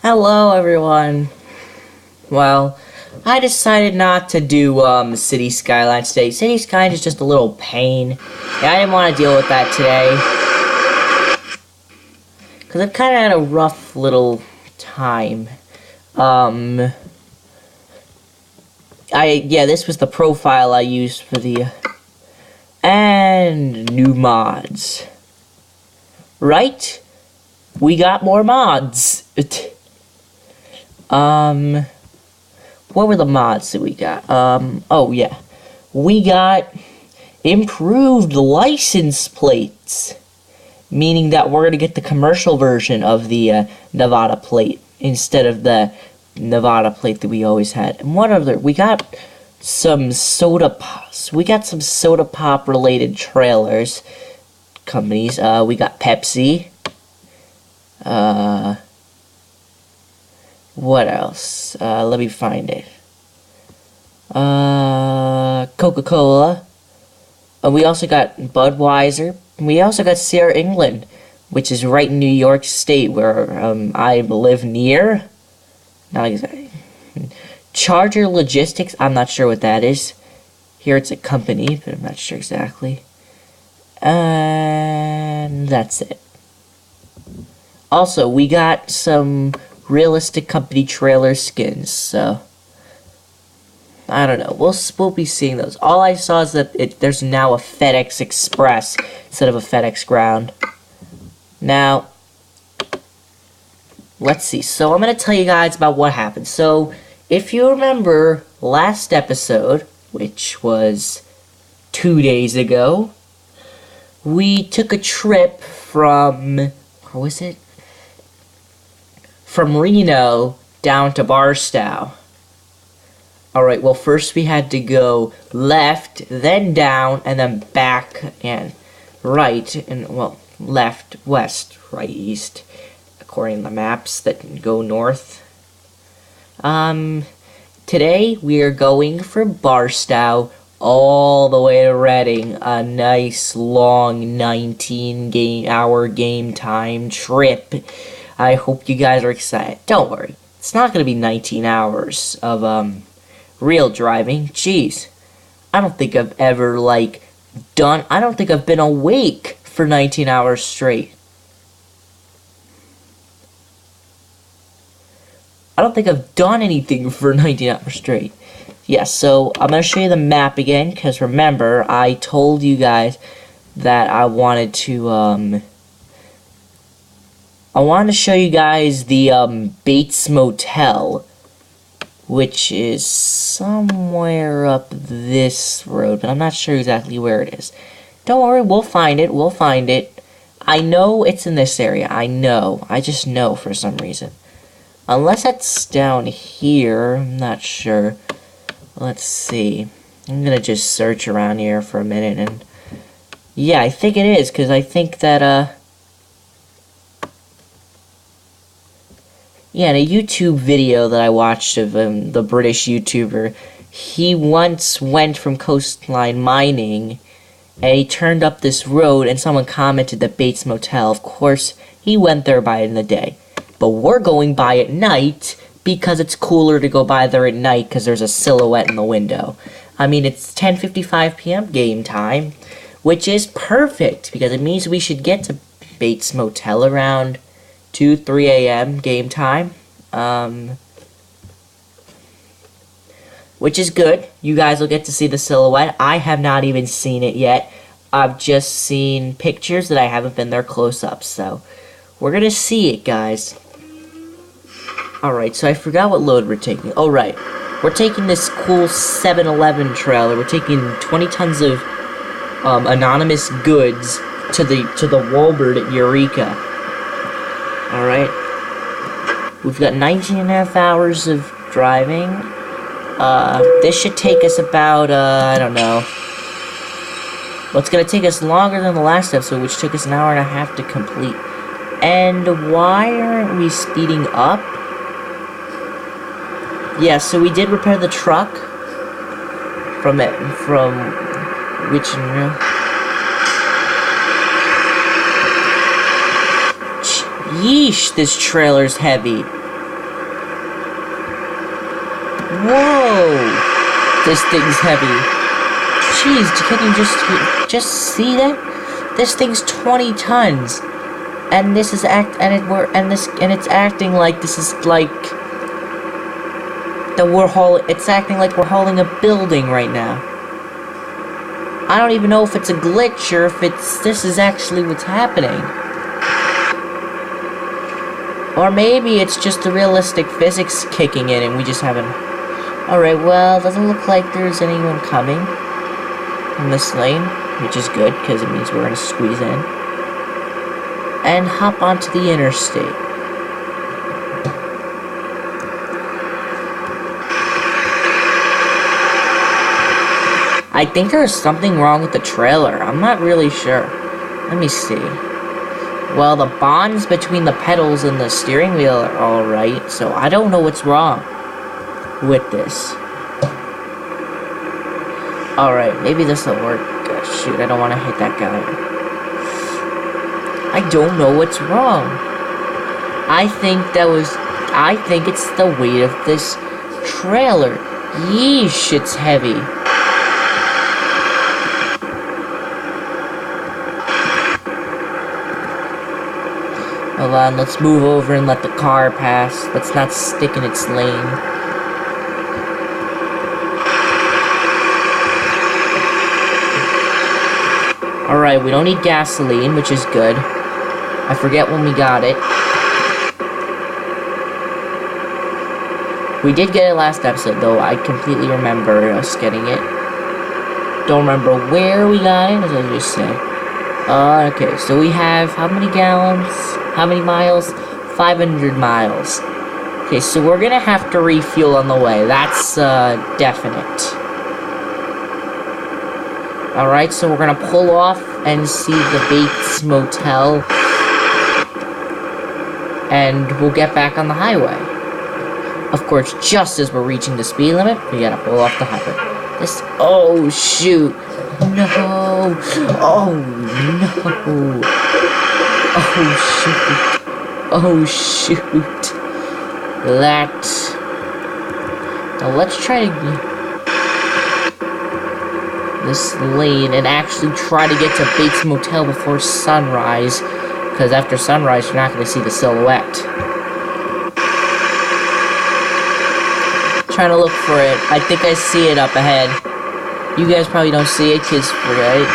Hello, everyone. Well, I decided not to do City Skylines today. City Skylines is just a little pain. Yeah, I didn't want to deal with that today. Because I've kind of had a rough little time. This was the profile I used for the... and new mods. Right? We got more mods. What were the mods that we got? Oh yeah. We got improved license plates. Meaning that we're gonna get the commercial version of the Nevada plate instead of the Nevada plate that we always had. And what other? We got some soda pops. We got some soda pop related trailers. Companies. We got Pepsi. What else? Let me find it. Coca-Cola. We also got Budweiser. We also got Sierra England, which is right in New York State, where I live near. Not exactly. Charger Logistics. I'm not sure what that is. Here it's a company, but I'm not sure exactly. And that's it. Also, we got some realistic company trailer skins, so I don't know. We'll be seeing those. All I saw is that there's now a FedEx Express instead of a FedEx Ground. Now, let's see. So I'm going to tell you guys about what happened. So, if you remember last episode, which was 2 days ago, we took a trip from, where was it? From Reno down to Barstow. Alright, well first we had to go left, then down, and then back and right, and well, left, west, right, east, according to the maps that go north. Today we are going from Barstow all the way to Reading, a nice long 19-hour game time trip. I hope you guys are excited. Don't worry, it's not going to be 19 hours of real driving. Jeez, I don't think I've ever I don't think I've been awake for 19 hours straight. I don't think I've done anything for 19 hours straight. Yeah, so I'm going to show you the map again, because remember, I told you guys that I wanted to show you guys the Bates Motel, which is somewhere up this road, but I'm not sure exactly where it is. Don't worry, we'll find it, I know it's in this area, I just know for some reason. Unless it's down here, I'm not sure. Let's see. I'm gonna just search around here for a minute, and yeah, I think it is, because I think that, yeah, in a YouTube video that I watched of the British YouTuber, he once went from coastline mining, and he turned up this road, and someone commented that Bates Motel. Of course, he went there by it in the day. But we're going by at night, because it's cooler to go by there at night, because there's a silhouette in the window. I mean, it's 10:55 p.m. game time, which is perfect, because it means we should get to Bates Motel around 2-3 a.m. game time, which is good. You guys will get to see the silhouette. I have not even seen it yet. I've just seen pictures that I haven't been there close up, so we're gonna see it, guys. Alright, so I forgot what load we're taking. Oh, right. We're taking this cool 7-Eleven trailer. We're taking 20 tons of anonymous goods to the Wallbert at Eureka. Alright. We've got 19.5 hours of driving. This should take us about, I don't know. Well, it's gonna take us longer than the last episode, which took us an hour and a half to complete. And why aren't we speeding up? Yeah, so we did repair the truck. From which... Yeesh, this trailer's heavy. Whoa! This thing's heavy. Jeez, can you just see that? This thing's 20 tons. And this is it's acting like this is like it's acting like we're hauling a building right now. I don't even know if it's a glitch or if this is actually what's happening. Or maybe it's just the realistic physics kicking in and we just haven't... Alright, well, doesn't look like there's anyone coming in this lane, which is good, because it means we're going to squeeze in. And hop onto the interstate. I think there's something wrong with the trailer. I'm not really sure. Let me see. Well, the bonds between the pedals and the steering wheel are alright, so I don't know what's wrong with this. Alright, maybe this will work. Shoot, I don't want to hit that guy. I don't know what's wrong. I think it's the weight of this trailer. Yeesh, it's heavy. Hold on, let's move over and let the car pass. Let's not stick in its lane. Alright, we don't need gasoline, which is good. I forget when we got it. We did get it last episode, though. I completely remember us getting it. Don't remember where we got it, as I just said. Okay, so we have how many gallons? How many miles? 500 miles. Okay, so we're gonna have to refuel on the way. That's definite. Alright, so we're gonna pull off and see the Bates Motel. And we'll get back on the highway. Of course, just as we're reaching the speed limit, we gotta pull off the highway. Oh shoot. No. Oh no. Oh shoot. Oh shoot. Now let's try to this lane and actually try to get to Bates Motel before sunrise, because after sunrise you're not going to see the silhouette. Trying to look for it. I think I see it up ahead. You guys probably don't see it because right,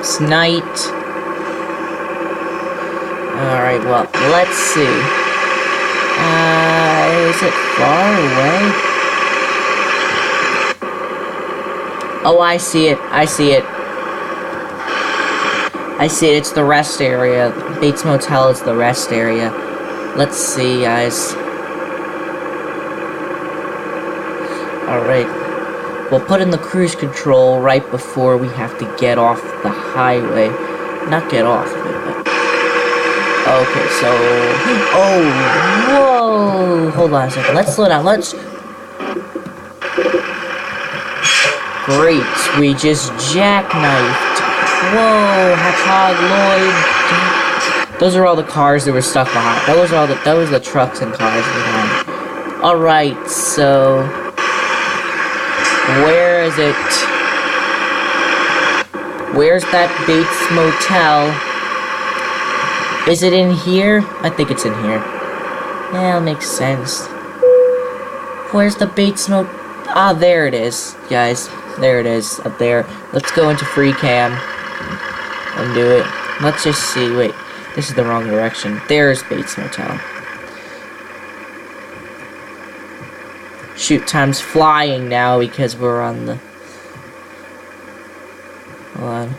it's night. Alright, well, let's see. Is it far away? Oh, I see it. I see it. I see it. It's the rest area. Bates Motel is the rest area. Let's see, guys. Alright. We'll put in the cruise control right before we have to get off the highway. Not get off of it, but... Okay, so... Oh, whoa! Hold on a second. Let's slow down. Let's... Great, we just jackknifed. Whoa, Hedgehog, Lloyd. Those are all the cars that were stuck behind. Those are the trucks and cars behind. Alright, so where is it? Where's that Bates Motel? Is it in here? I think it's in here. Yeah, makes sense. Where's the Bates Motel? Ah, there it is, guys. There it is, up there. Let's go into free cam and do it. Let's just see. Wait, this is the wrong direction. There's Bates Motel. Shoot, time's flying now because we're on the... Hold on.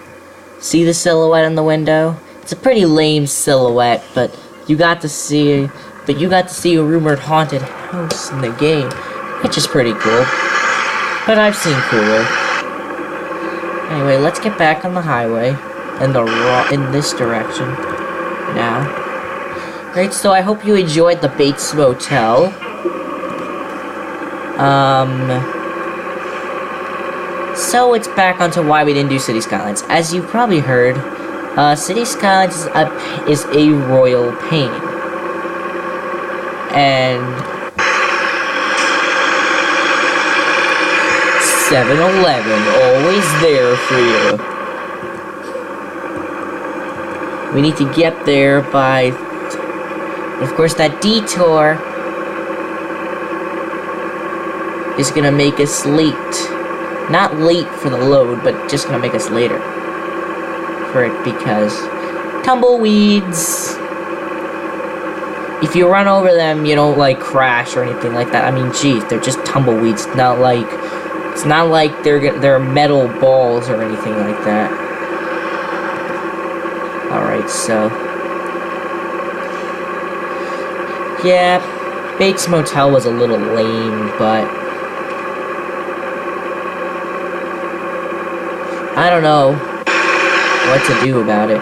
See the silhouette in the window? It's a pretty lame silhouette, but you got to see a rumored haunted house in the game, which is pretty cool. But I've seen cooler. Anyway, let's get back on the highway in this direction now. Right, so I hope you enjoyed the Bates Motel. So it's back onto why we didn't do City Skylines. As you probably heard, City Skylines is a royal pain. And 7-Eleven, always there for you. We need to get there by... Of course, that detour is gonna make us late. Not late for the load, but just gonna make us later for it because tumbleweeds. If you run over them, you don't like crash or anything like that. I mean, geez, they're just tumbleweeds. It's not like they're metal balls or anything like that. All right, so yeah, Bates Motel was a little lame, but I don't know what to do about it.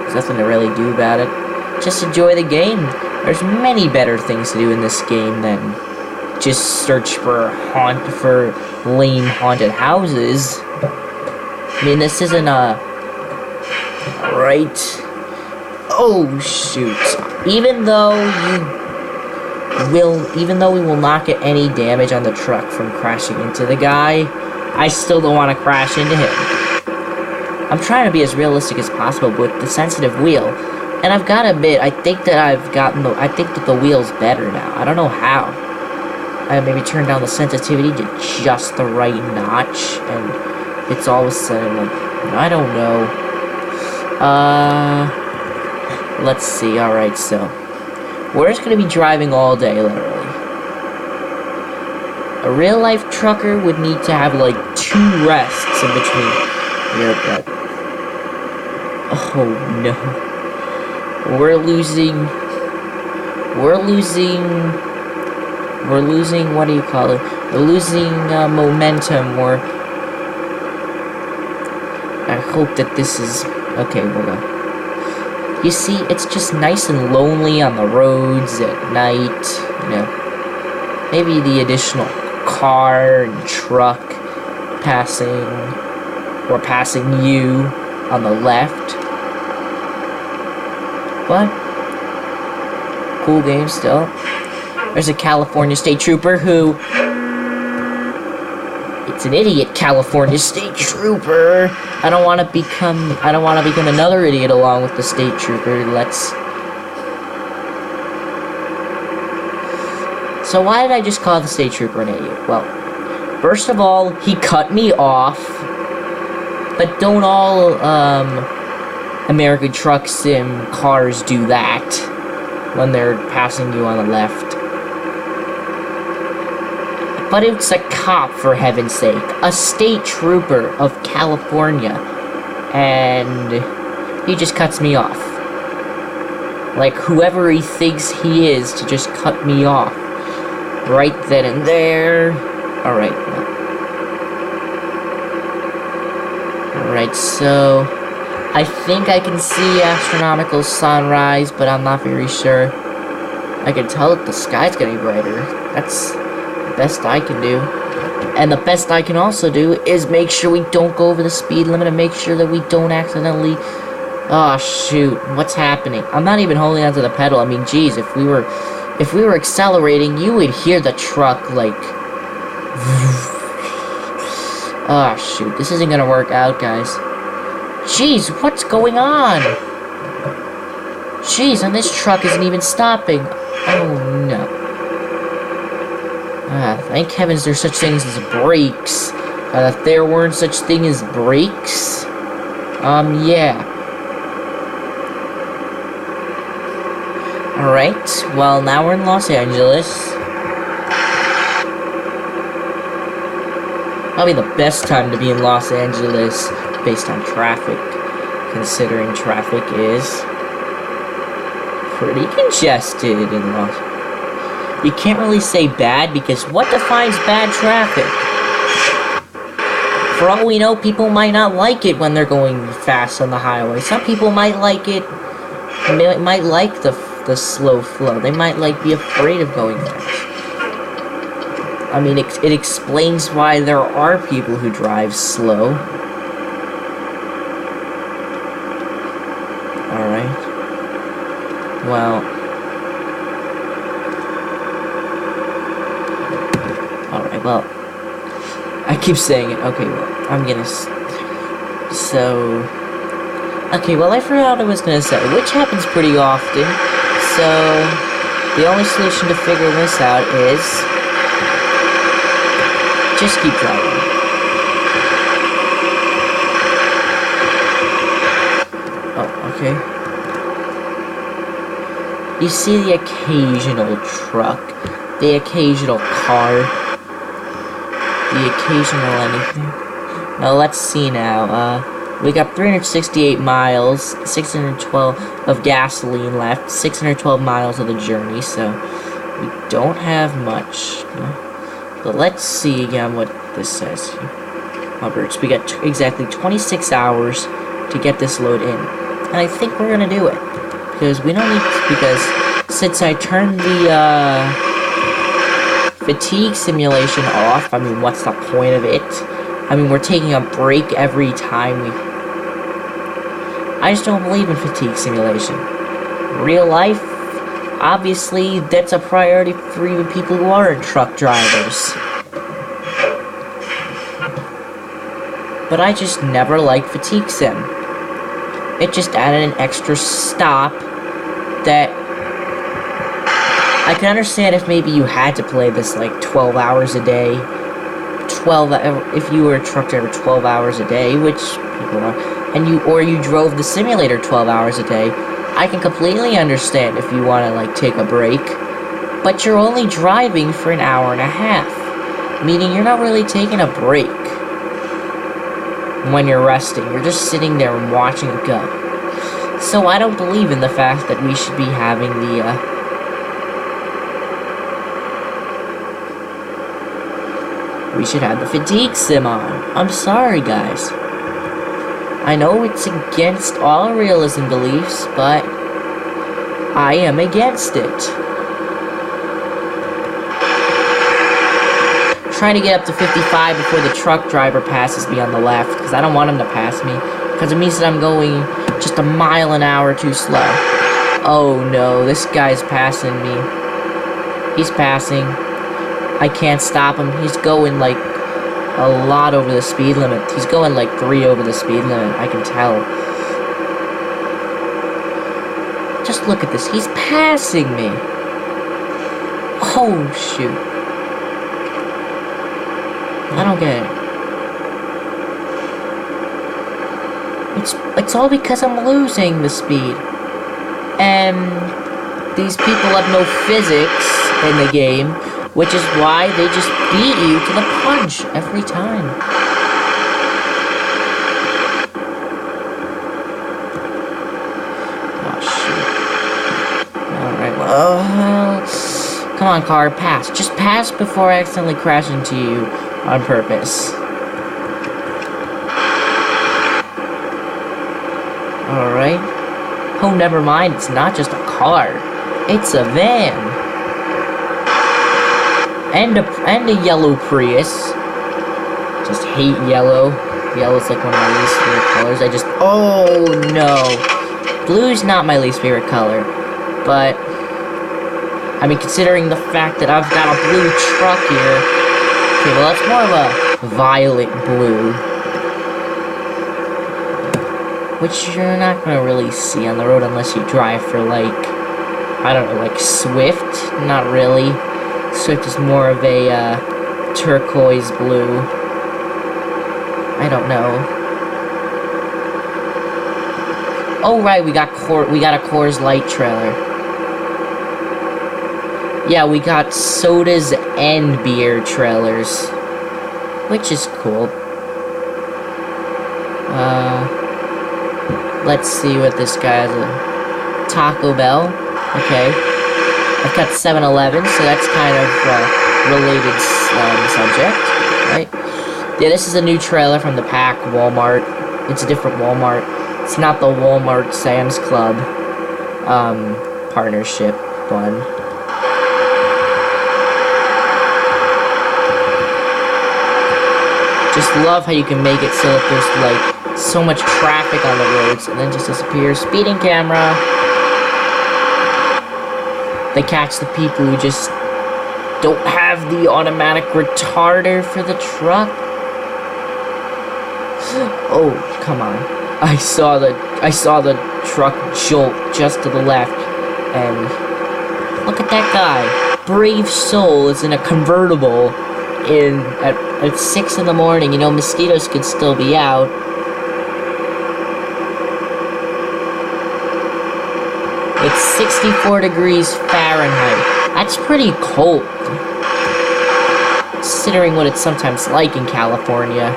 There's nothing to really do about it. Just enjoy the game. There's many better things to do in this game than just search for lame haunted houses. I mean, this isn't a... Right. Oh, shoot. Even though we will not get any damage on the truck from crashing into the guy, I still don't want to crash into him. I'm trying to be as realistic as possible with the sensitive wheel. And I've got to admit, I think that the wheel's better now. I don't know how. I maybe turned down the sensitivity to just the right notch, and it's all of a sudden like, I don't know. Let's see. Alright, so we're just gonna be driving all day, literally. A real life trucker would need to have like 2 rests in between here, but oh no. We're losing, what do you call it? We're losing momentum. I hope that this is, okay, we'll go. You see, it's just nice and lonely on the roads at night, you know. Maybe the additional car and truck passing you on the left. But cool game still. There's a California State Trooper who... It's an idiot California State Trooper. I don't want to become another idiot along with the State Trooper. So why did I just call the State Trooper an idiot? Well, first of all, he cut me off. But don't all American Truck Sim cars do that when they're passing you on the left? But it's a cop, for heaven's sake. A state trooper of California. And he just cuts me off. Like, whoever he thinks he is to just cut me off. Right then and there. Alright. Alright, so... I think I can see astronomical sunrise, but I'm not very sure. I can tell that the sky's getting brighter. That's... best I can do. And the best I can also do is make sure we don't go over the speed limit and make sure that we don't accidentally... Oh, shoot. What's happening? I'm not even holding onto the pedal. I mean, geez, if we were accelerating, you would hear the truck, like... Oh, shoot. This isn't gonna work out, guys. Jeez, what's going on? Jeez, and this truck isn't even stopping. Oh, no. Thank heavens there's such things as brakes. If there weren't such thing as brakes, yeah. Alright, well, now we're in Los Angeles. Probably the best time to be in Los Angeles, based on traffic, considering traffic is pretty congested in Los Angeles. You can't really say bad, because what defines bad traffic? For all we know, people might not like it when they're going fast on the highway. Some people might like it, might like the slow flow. They might, like, be afraid of going fast. I mean, it explains why there are people who drive slow. Alright. Well... Alright, well, I keep saying it. Okay, well, I'm gonna... So... Okay, well, I forgot what I was gonna say, which happens pretty often. So, the only solution to figure this out is... just keep driving. Oh, okay. You see the occasional truck, the occasional car, the occasional anything. Now, let's see now, we got 368 miles, 612 of gasoline left, 612 miles of the journey, so we don't have much. But let's see again what this says here. Wallbert, we got exactly 26 hours to get this load in. And I think we're gonna do it. Because we don't need to, because since I turned the fatigue simulation off, I mean, what's the point of it? I mean, we're taking a break every time we... I just don't believe in fatigue simulation. Real life, obviously, that's a priority for even people who aren't truck drivers. But I just never liked fatigue sim. It just added an extra stop that... I can understand if maybe you had to play this like 12 hours a day. If you were a truck driver 12 hours a day, which people are, and you drove the simulator 12 hours a day, I can completely understand if you want to like take a break, but you're only driving for an hour and a half, meaning you're not really taking a break when you're resting. You're just sitting there and watching it go. So I don't believe in the fact that we should be having the we should have the fatigue sim on. I'm sorry, guys. I know it's against all realism beliefs, but I am against it. Trying to get up to 55 before the truck driver passes me on the left, because I don't want him to pass me, because it means that I'm going just a mile an hour too slow. Oh no, this guy's passing me. He's passing. I can't stop him. He's going like a lot over the speed limit. He's going like 3 over the speed limit. I can tell. Just look at this. He's passing me. Oh, shoot. I don't get it. It's all because I'm losing the speed. And these people have no physics in the game, which is why they just beat you to the punch every time. Oh, shoot. Alright, well... come on, car, pass. Just pass before I accidentally crash into you on purpose. Alright. Oh, never mind. It's not just a car. It's a van. And a yellow Prius. Just hate yellow. Yellow's like one of my least favorite colors. Oh no. Blue's not my least favorite color. But, I mean, considering the fact that I've got a blue truck here. Okay, well that's more of a violet blue. Which you're not gonna really see on the road unless you drive for like, I don't know, like Swift? Not really. Swift is more of a turquoise blue. I don't know. Oh right, we got a Coors Light trailer. Yeah, we got sodas and beer trailers, which is cool. Let's see what this guy has. Taco Bell. Okay. I've got 7-Eleven, so that's kind of related subject, right? Yeah, this is a new trailer from the pack Walmart. It's a different Walmart. It's not the Walmart Sam's Club partnership one. Just love how you can make it so that there's like so much traffic on the roads and then just disappears. Speeding camera. They catch the people who just don't have the automatic retarder for the truck. Oh, come on. I saw the truck jolt just to the left, and look at that guy. Brave soul is in a convertible at 6 in the morning. You know, mosquitoes could still be out. It's 64 degrees Fahrenheit. That's pretty cold, considering what it's sometimes like in California.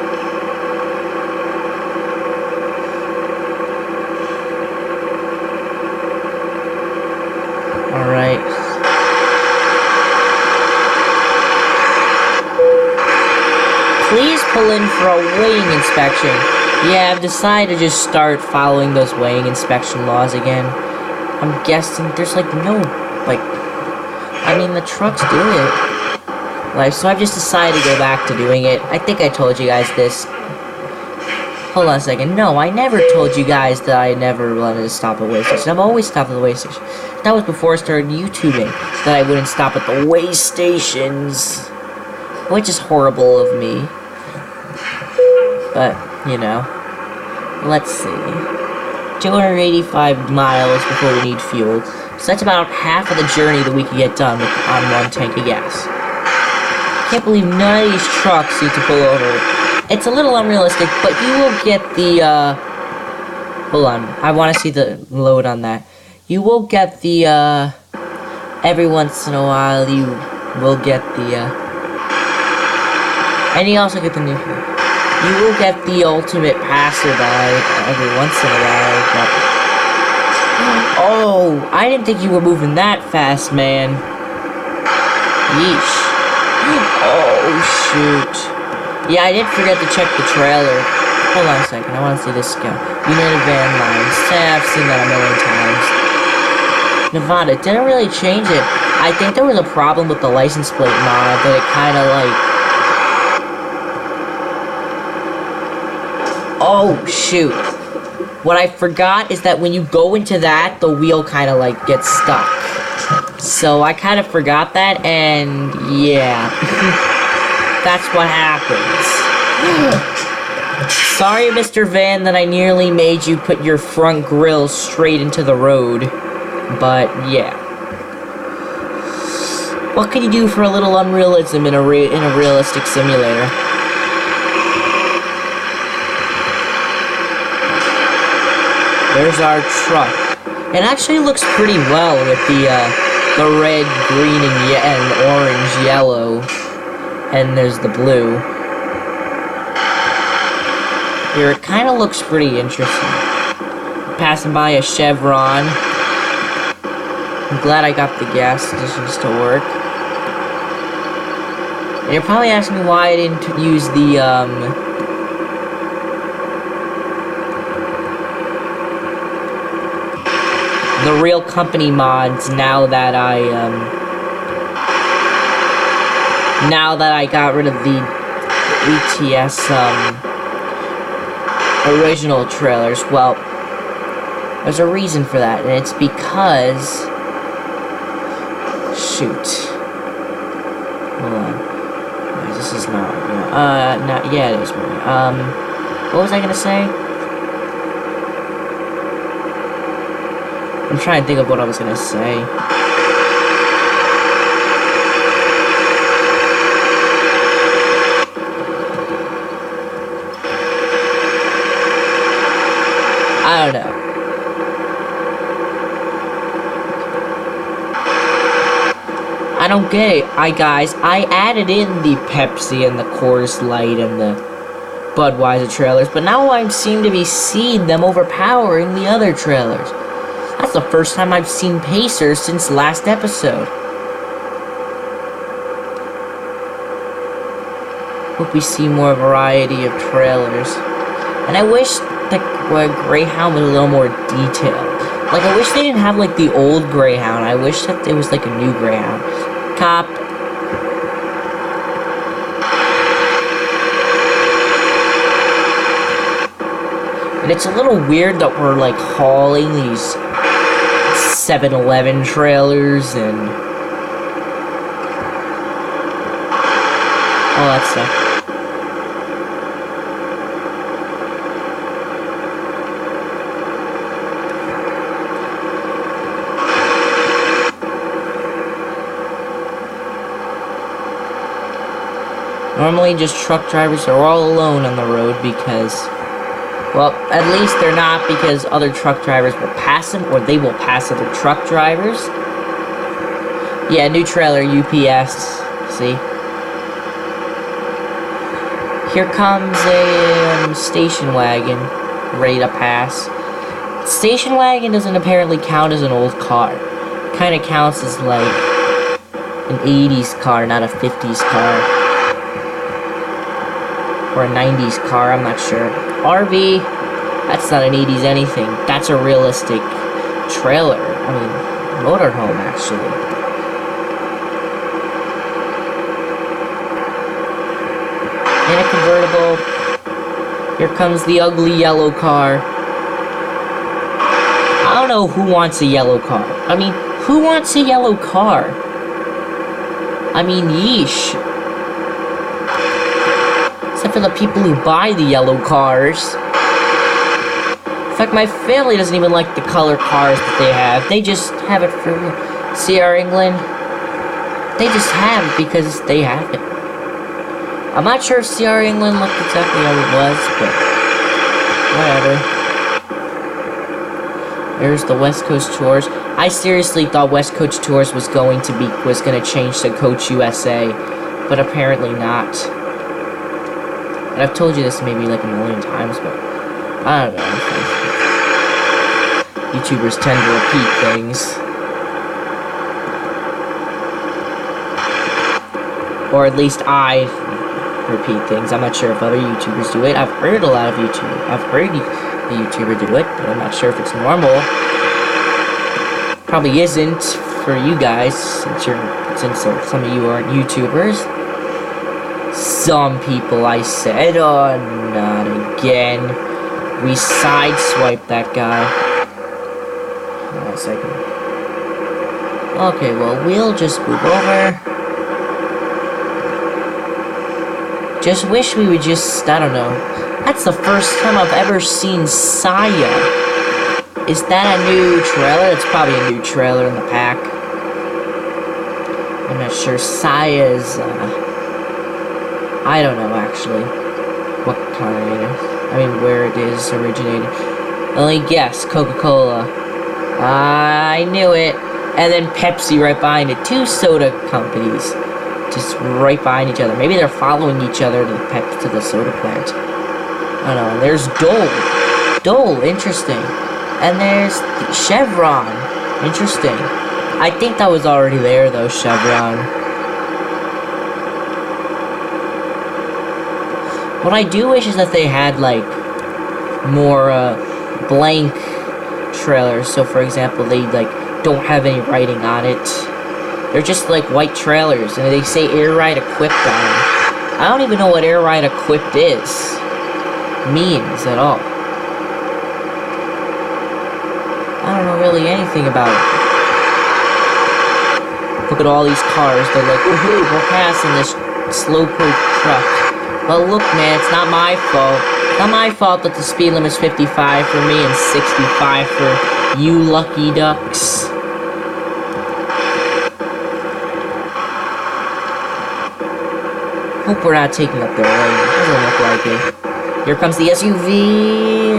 Alright. Please pull in for a weighing inspection. Yeah, I've decided to just start following those weighing inspection laws again. I'm guessing there's like no, like, I mean, the trucks do it. Like, so I've just decided to go back to doing it. I think I told you guys this. Hold on a second. No, I never told you guys that I never wanted to stop at weigh stations. I've always stopped at the weigh station. That was before I started YouTubing, that I wouldn't stop at the weigh stations. Which is horrible of me. But, you know. Let's see. 285 miles before we need fuel. So that's about half of the journey that we could get done on one tank of gas. Can't believe none of these trucks need to pull over. It's a little unrealistic, but you will get the, hold on. I want to see the load on that. You will get the, every once in a while, you will get the, and you also get the new, you will get the ultimate passerby every once in a while, but, oh, I didn't think you were moving that fast, man. Yeesh. Oh, shoot. Yeah, I did forget to check the trailer. Hold on a second, I want to see this go. United Van Lines. I've seen that a million times. Nevada, didn't really change it. I think there was a problem with the license plate mod, that it kind of like... Oh, shoot. What I forgot is that when you go into that, the wheel kind of like gets stuck. So I kind of forgot that, and yeah. That's what happens. Sorry, Mr. Van, that I nearly made you put your front grille straight into the road. But, yeah. What can you do for a little unrealism in a realistic simulator? There's our truck. It actually looks pretty well with the red, green, and orange, yellow. And there's the blue. Here, it kind of looks pretty interesting. Passing by a Chevron. I'm glad I got the gas stations to work. And you're probably asking me why I didn't use the, real company mods now that I got rid of the ATS, original trailers. Well, there's a reason for that, and it's because... Shoot. Hold on. No, this is not... no, yeah, it is. What was I gonna say? I'm trying to think of what I was gonna say. I don't know. I don't get it. Guys, I added in the Pepsi and the Coors Light and the Budweiser trailers, but now I seem to be seeing them overpowering the other trailers. That's the first time I've seen Pacers since last episode. Hope we see more variety of trailers. And I wish the Greyhound was a little more detailed. Like, I wish they didn't have, like, the old Greyhound. I wish that it was, like, a new Greyhound. Cop. And it's a little weird that we're, like, hauling these 7-Eleven trailers and... Oh, that sucks. Normally, just truck drivers are all alone on the road because, well, at least they're not, because other truck drivers will pass them, or they will pass other truck drivers. Yeah, new trailer, UPS. See? Here comes a station wagon, ready to pass. Station wagon doesn't apparently count as an old car. Kind of counts as like an 80s car, not a 50s car. Or a 90s car, I'm not sure. RV, that's not an 80s anything. That's a realistic trailer. I mean, motorhome, actually. And a convertible. Here comes the ugly yellow car. I don't know who wants a yellow car. I mean, who wants a yellow car? I mean, yeesh. Except for the people who buy the yellow cars. In fact, my family doesn't even like the color cars that they have. They just have it for CR England. They just have it because they have it. I'm not sure if CR England looked exactly how it was, but whatever. There's the West Coast Tours. I seriously thought West Coast Tours was going to change to Coach USA, but apparently not. And I've told you this maybe like a million times, but I don't know. YouTubers tend to repeat things. Or at least I repeat things. I'm not sure if other YouTubers do it. I've heard a lot of the YouTuber do it, but I'm not sure if it's normal. Probably isn't for you guys, since some of you aren't YouTubers. Some people, I said. Oh, not again. We sideswiped that guy. Hold on a second. Okay, well, we'll just move over. Just wish we would just, I don't know. That's the first time I've ever seen Saya. Is that a new trailer? It's probably a new trailer in the pack. I'm not sure. Saya's, I don't know, actually. What kind? I mean, where it is originated. Only guess. Coca-Cola. I knew it. And then Pepsi right behind it. Two soda companies. Just right behind each other. Maybe they're following each other to the soda plant. I don't know. And there's Dole. Dole, interesting. And there's Chevron. Interesting. I think that was already there, though, Chevron. What I do wish is that they had, like, more, blank trailers. So, for example, they, like, don't have any writing on it. They're just, like, white trailers, and they say Air Ride Equipped on them. I don't even know what Air Ride Equipped means at all. I don't know really anything about it. Look at all these cars. They're like, woohoo, we're passing this slowpoke truck. Well, look, man, it's not my fault. It's not my fault that the speed limit's 55 for me and 65 for you lucky ducks. Hope we're not taking up their lane. Doesn't look like it. Here comes the SUV.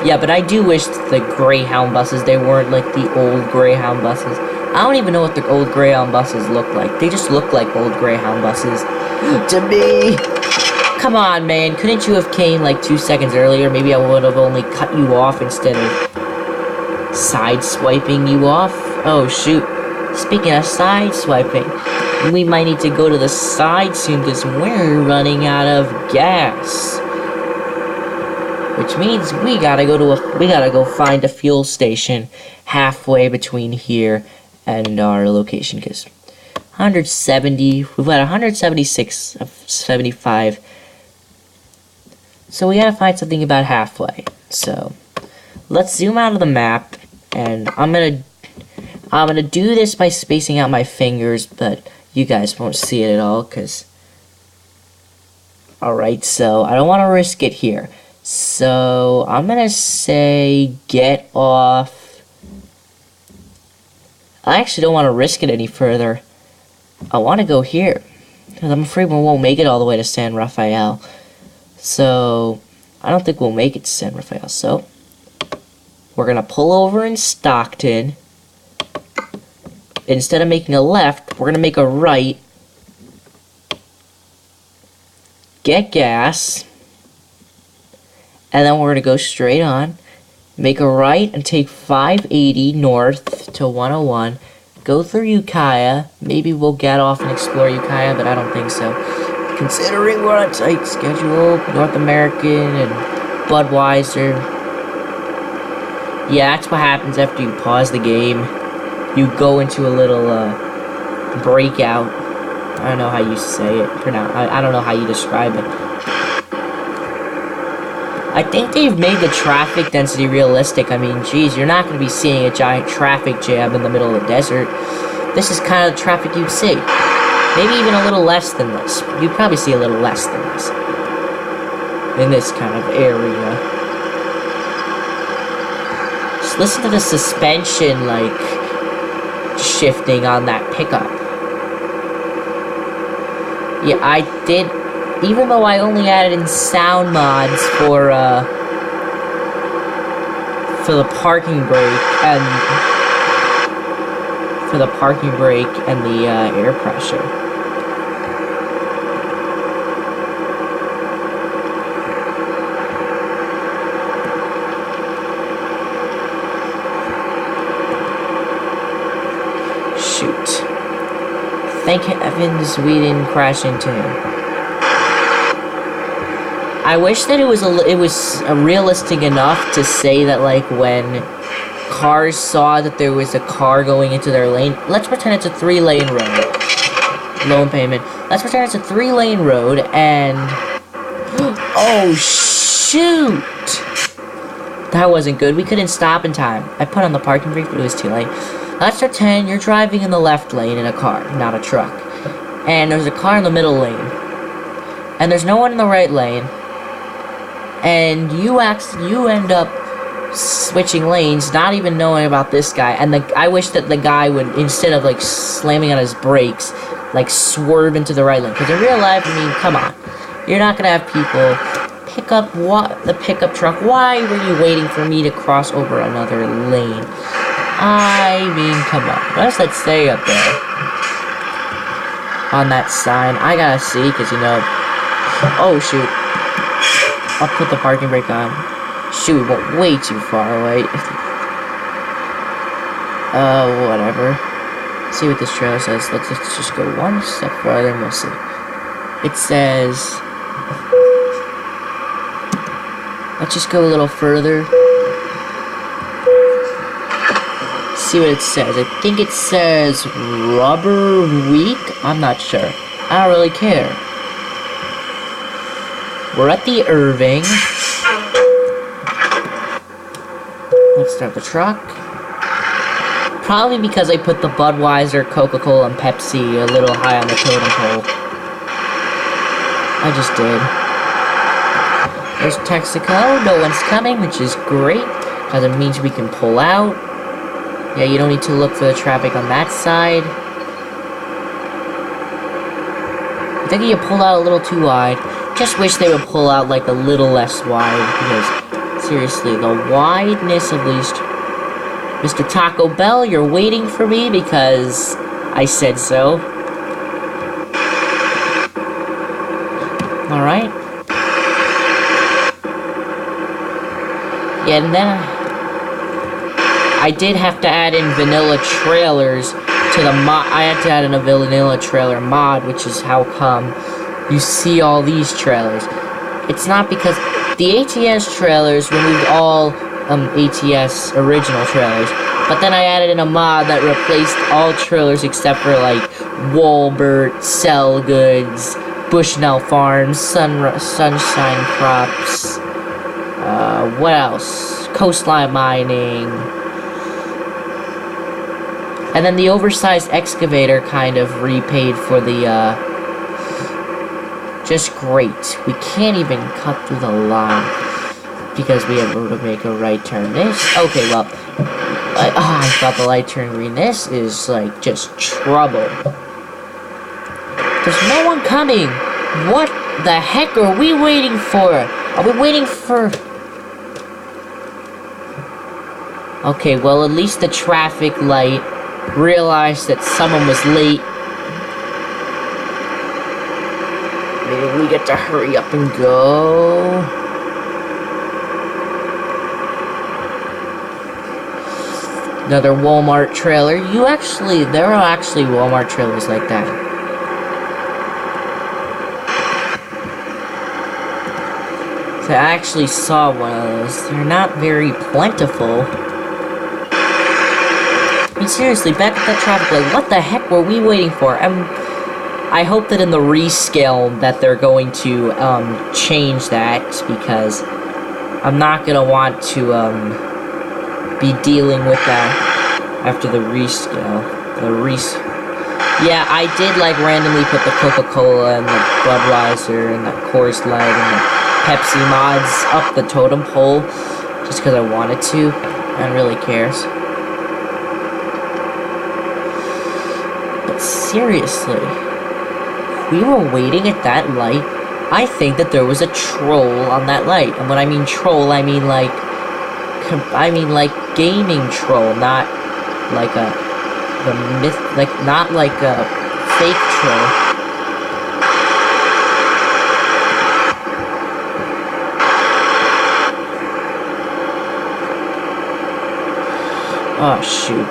Yeah, but I do wish the Greyhound buses, they weren't like the old Greyhound buses. I don't even know what the old Greyhound buses look like. They just look like old Greyhound buses to me. Come on, man. Couldn't you have came like 2 seconds earlier? Maybe I would have only cut you off instead of side-swiping you off. Oh, shoot. Speaking of side-swiping, we might need to go to the side soon because we're running out of gas. Which means we gotta go find a fuel station halfway between here and our location, because 170, we've got 176 of 75, so we gotta find something about halfway. So let's zoom out of the map, and I'm gonna do this by spacing out my fingers, but you guys won't see it at all, because alright, so I don't want to risk it here. So I'm gonna say get off. I actually don't want to risk it any further. I want to go here. Because I'm afraid we won't make it all the way to San Rafael. So, I don't think we'll make it to San Rafael. So, we're going to pull over in Stockton. Instead of making a left, we're going to make a right. Get gas. And then we're going to go straight on. Make a right and take 580 north to 101. Go through Ukiah. Maybe we'll get off and explore Ukiah, but I don't think so. Considering we're on a tight schedule, North American and Budweiser. Yeah, that's what happens after you pause the game. You go into a little breakout. I don't know how you say it. I don't know how you describe it. I think they've made the traffic density realistic. I mean, geez, you're not going to be seeing a giant traffic jam in the middle of the desert. This is kind of the traffic you'd see. Maybe even a little less than this. You'd probably see a little less than this. In this kind of area. Just listen to the suspension, like, shifting on that pickup. Yeah, I did... Even though I only added in sound mods for the parking brake and the air pressure. Shoot. Thank heavens we didn't crash into him. I wish that it was realistic enough to say that, like, when cars saw that there was a car going into their lane, let's pretend it's a 3-lane road. Loan payment. Let's pretend it's a 3-lane road, and... Oh, shoot! That wasn't good. We couldn't stop in time. I put on the parking brake, but it was too late. Let's pretend you're driving in the left lane in a car, not a truck. And there's a car in the middle lane. And there's no one in the right lane. And you end up switching lanes, not even knowing about this guy. And I wish that the guy would, instead of, like, slamming on his brakes, like, swerve into the right lane. Because in real life, I mean, come on. You're not going to have people pick up the pickup truck. Why were you waiting for me to cross over another lane? I mean, come on. What does that say up there? On that sign. I gotta see, because, you know... Oh, shoot. I'll put the parking brake on. Shoot, we went way too far away. Whatever. Let's see what this trailer says. Let's just go one step farther and we'll see. It says... Let's just go a little further. See what it says. I think it says Rubber Week? I'm not sure. I don't really care. We're at the Irving. Let's start the truck. Probably because I put the Budweiser, Coca-Cola, and Pepsi a little high on the totem pole. I just did. There's Texaco. No one's coming, which is great, because it means we can pull out. Yeah, you don't need to look for the traffic on that side. I think you pulled out a little too wide. Just wish they would pull out, like, a little less wide, because, seriously, the wideness of these... Mr. Taco Bell, you're waiting for me because I said so. Alright. Yeah, and then... I did have to add in vanilla trailers to the mod. I had to add in a vanilla trailer mod, which is how come you see all these trailers. It's not because the ATS trailers removed all ATS original trailers, but then I added in a mod that replaced all trailers except for, like, Wallbert, Sell Goods, Bushnell Farms, Sunshine Crops, what else? Coastline Mining. And then the oversized excavator kind of repaid for the, just great. We can't even cut through the line because we have to make a right turn. This, okay, well, I thought the light turned green. This is, like, just trouble. There's no one coming. What the heck are we waiting for? Are we waiting for... Okay, well, at least the traffic light realized that someone was late. Maybe we get to hurry up and go. Another Walmart trailer. There are actually Walmart trailers like that. So I actually saw one of those. They're not very plentiful. I mean, seriously, back at that traffic light, what the heck were we waiting for? I hope that in the rescale that they're going to change that, because I'm not gonna want to be dealing with that after the rescale. Yeah, I did like randomly put the Coca-Cola and the Budweiser and the Coors Light and the Pepsi mods up the totem pole just because I wanted to. I don't really cares. But seriously, we were waiting at that light. I think that there was a troll on that light. And when I mean troll, I mean like gaming troll, not like not like a fake troll. Oh shoot,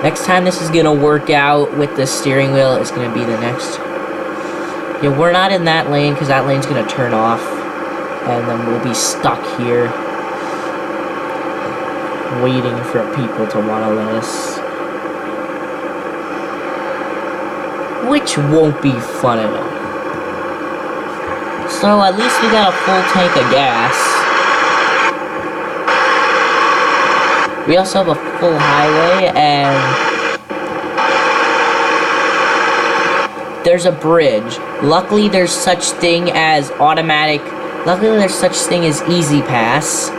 next time this is gonna work out with the steering wheel is gonna be the next. Yeah, we're not in that lane because that lane's gonna turn off and then we'll be stuck here waiting for people to want to let us, which won't be fun at all. So at least we got a full tank of gas. We also have a full highway, and there's a bridge. Luckily there's such thing as Easy Pass,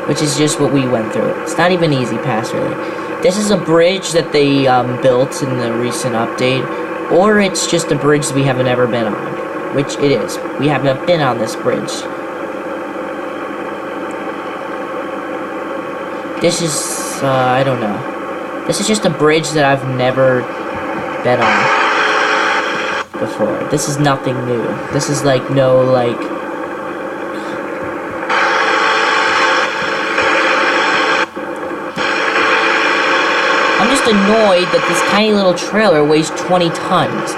which is just what we went through. It's not even Easy Pass, really. This is a bridge that they built in the recent update, or it's just a bridge that we haven't ever been on, which it is. We haven't been on this bridge. This is, I don't know. This is just a bridge that I've never been on before. This is nothing new. This is like I'm just annoyed that this tiny little trailer weighs 20 tons.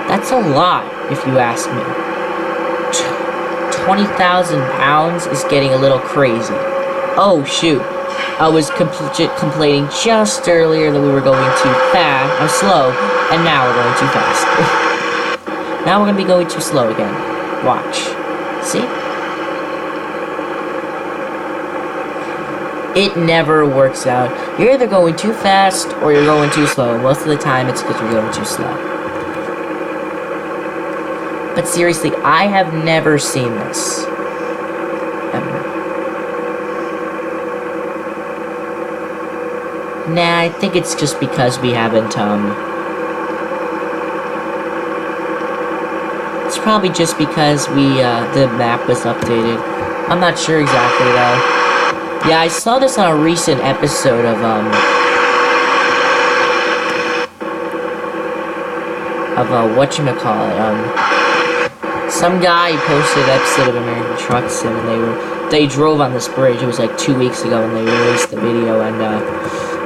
That's a lot, if you ask me. 20,000 pounds is getting a little crazy. Oh, shoot. I was complaining just earlier that we were going too fast, or slow, and now we're going too fast. Now we're going to be going too slow again. Watch. See? It never works out. You're either going too fast or you're going too slow. Most of the time it's because you're going too slow. But seriously, I have never seen this. Ever. Nah, I think it's just because we haven't, it's probably just because the map was updated. I'm not sure exactly, though. Yeah, I saw this on a recent episode of whatchamacallit, some guy posted an episode of American Truck Sim, and they drove on this bridge. It was like 2 weeks ago when they released the video, and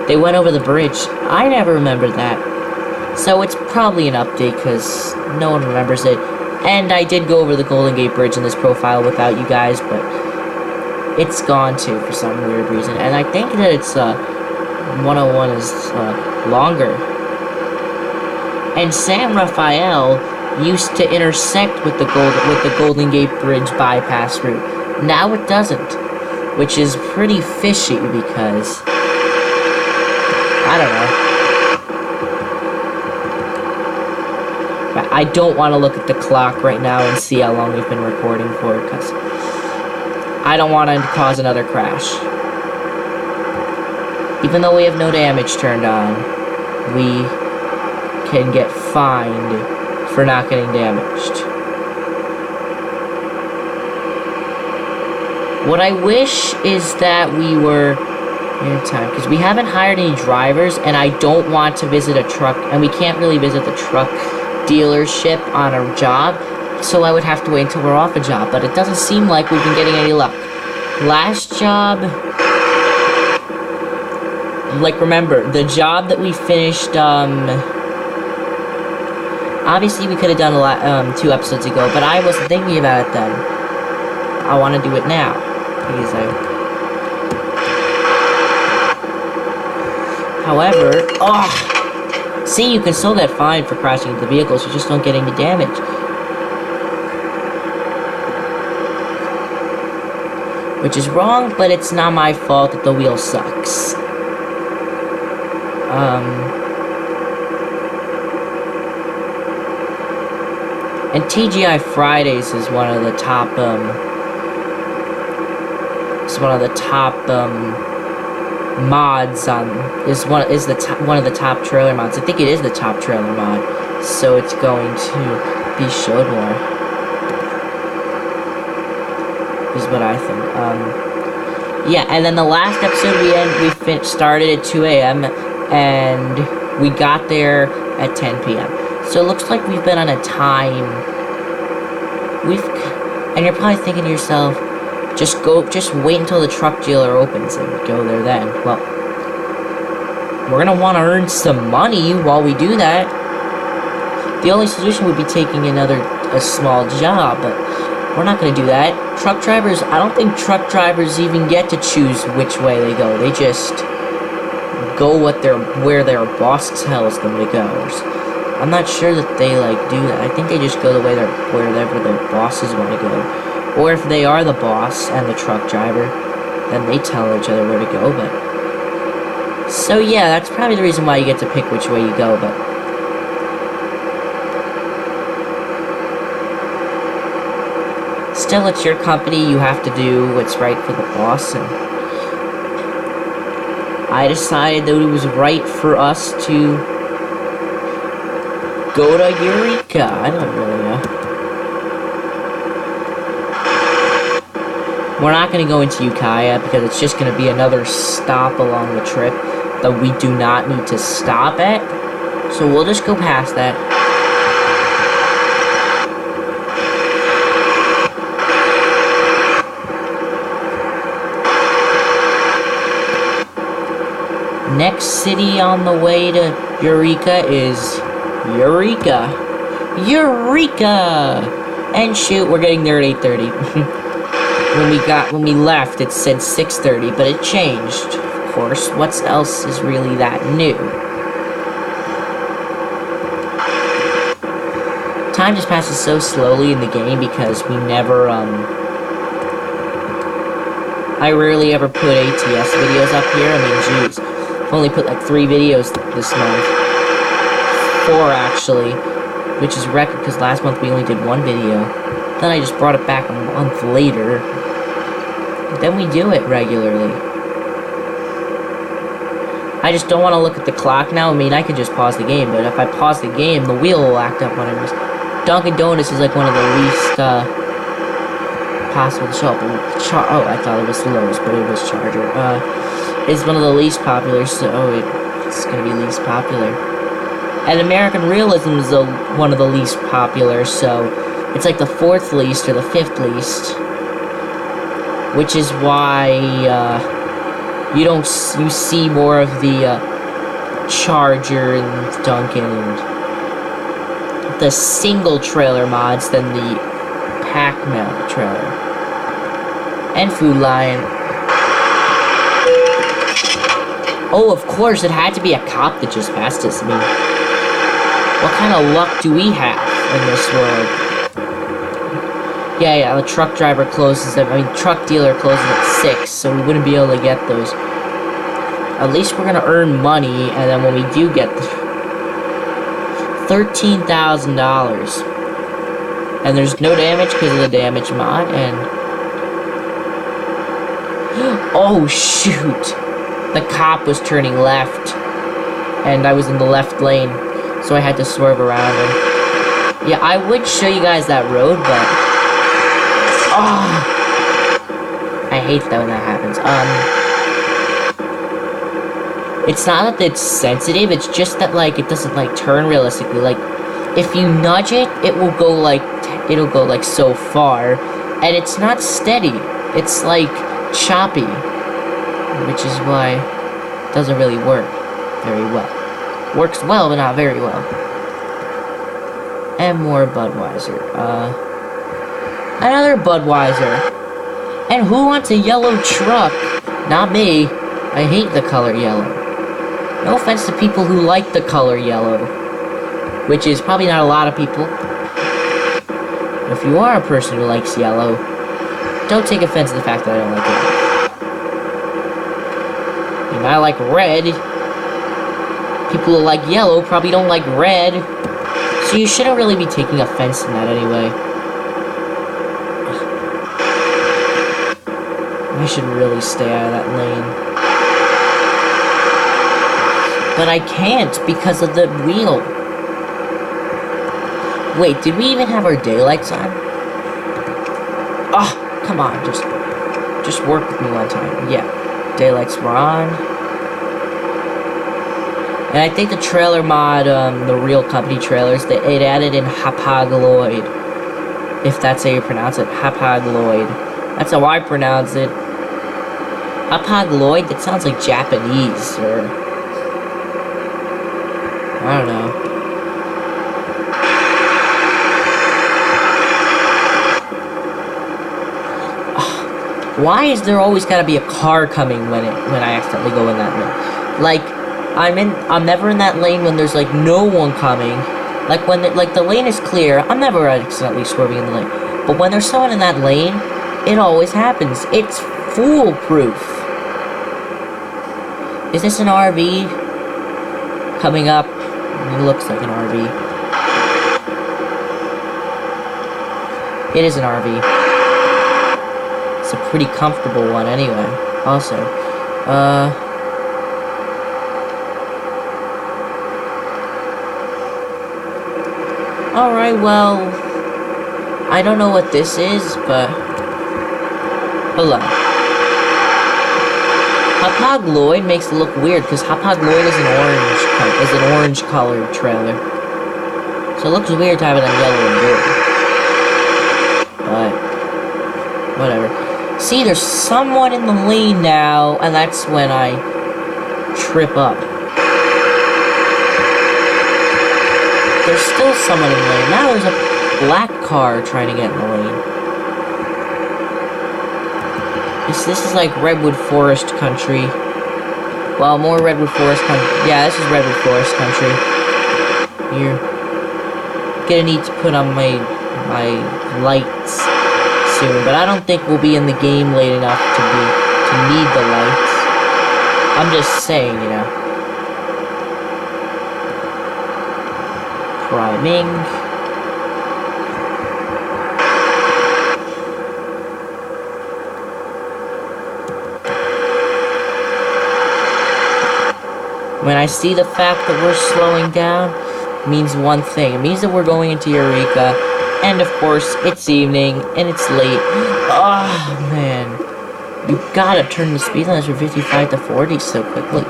they went over the bridge. I never remembered that. So it's probably an update, because no one remembers it. And I did go over the Golden Gate Bridge in this profile without you guys, but it's gone too for some weird reason. And I think that it's, 101 is, longer. And San Rafael used to intersect with the Golden Gate Bridge bypass route. Now it doesn't, which is pretty fishy because I don't know. I don't want to look at the clock right now and see how long we've been recording for, because I don't want to cause another crash. Even though we have no damage turned on, we can get fined for not getting damaged. What I wish is that we were in time, because we haven't hired any drivers, and I don't want to visit a truck, and we can't really visit the truck dealership on our job, so I would have to wait until we're off a job, but it doesn't seem like we've been getting any luck. Last job, like, remember, the job that we finished, obviously we could have done a lot, 2 episodes ago, but I wasn't thinking about it then. I want to do it now, because however, see, you can still get fined for crashing into vehicles, you just don't get any damage. Which is wrong, but it's not my fault that the wheel sucks. And TGI Fridays is one of the top, mods on, one of the top trailer mods. I think it is the top trailer mod, so it's going to be showed more, is what I think. Yeah, and then the last episode we started at 2 a.m. and we got there at 10 p.m. So it looks like we've been on a time. And you're probably thinking to yourself, just wait until the truck dealer opens and go there then. Well, we're gonna want to earn some money while we do that. The only solution would be taking a small job, but we're not gonna do that. Truck drivers, I don't think truck drivers even get to choose which way they go. They just go where their boss tells them to go. I'm not sure that they do that. I think they just go wherever their bosses want to go. Or if they are the boss and the truck driver, then they tell each other where to go, but... So yeah, that's probably the reason why you get to pick which way you go, but... Still, it's your company, you have to do what's right for the boss, and... I decided that it was right for us to... go to Eureka. I don't really know. We're not going to go into Ukiah because it's just going to be another stop along the trip that we do not need to stop at. So we'll just go past that. Next city on the way to Eureka is Eureka! Eureka! And shoot, we're getting there at 8:30. When we left, it said 6:30, but it changed. Of course, what else is really that new? Time just passes so slowly in the game because we never, I rarely ever put ATS videos up here. I mean, jeez. I've only put 3 videos this month. 4 actually, which is a record because last month we only did 1 video. Then I just brought it back a month later. Then we do it regularly. I just don't want to look at the clock now. I mean, I could just pause the game, but if I pause the game, the wheel will act up when I was... Dunkin' Donuts is one of the least possible to show up. Oh, I thought it was Lowe's, but it was Charger. It's one of the least popular, so it's gonna be least popular. And American Realism is one of the least popular, so it's the 4th least or the 5th least, which is why you see more of the Charger and Dunkin' and the single trailer mods than the pack mount trailer and Food Lion. Oh, of course, it had to be a cop that just passed us. I mean, what kind of luck do we have in this world? Yeah, the truck driver closes truck dealer closes at 6, so we wouldn't be able to get those. At least we're gonna earn money, and then when we do get $13,000, and there's no damage because of the damage mod, and oh shoot, the cop was turning left, and I was in the left lane. So I had to swerve around and... Yeah, I would show you guys that road, but... Oh! I hate that when that happens. It's not that it's sensitive, it's just that, like, it doesn't, like, turn realistically. Like, if you nudge it, it will go, like, so far. And it's not steady. It's, like, choppy. Which is why it doesn't really work very well. Works well, but not very well. And more Budweiser. Another Budweiser. And who wants a yellow truck? Not me. I hate the color yellow. No offense to people who like the color yellow. Which is probably not a lot of people. If you are a person who likes yellow, don't take offense to the fact that I don't like it. You might like red. People who like yellow probably don't like red. So you shouldn't really be taking offense in that anyway. I should really stay out of that lane. But I can't because of the wheel. Wait, did we even have our daylights on? Oh, come on, just work with me one time. Yeah, daylights were on. And I think the trailer mod, the real company trailers, it added in Hapagloid. If that's how you pronounce it, Hapagloid. That's how I pronounce it. Hapagloid? That sounds like Japanese, or... I don't know. Why is there always gotta be a car coming when I accidentally go in that lane? Like, I'm never in that lane when there's like no one coming. Like when the lane is clear, I'm never accidentally swerving in the lane. But when there's someone in that lane, it always happens. It's foolproof. Is this an RV? Coming up. It looks like an RV. It is an RV. It's a pretty comfortable one anyway. Also. Alright, well... I don't know what this is, but... Hold on. Hapagloid makes it look weird, because Hapagloid is an orange colored trailer. So it looks weird to have it on yellow and blue. But... whatever. See, there's someone in the lane now, and that's when I trip up. There's still someone in the lane. Now there's a black car trying to get in the lane. This is like Redwood Forest country. Well, more Redwood Forest country. Yeah, this is Redwood Forest country. You're gonna need to put on my lights soon, but I don't think we'll be in the game late enough to need the lights. I'm just saying, you know. Priming. When I see the fact that we're slowing down, it means one thing. It means that we're going into Eureka, and of course, it's evening, and it's late. Oh, man. You gotta turn the speed limit from 55 to 40 so quickly.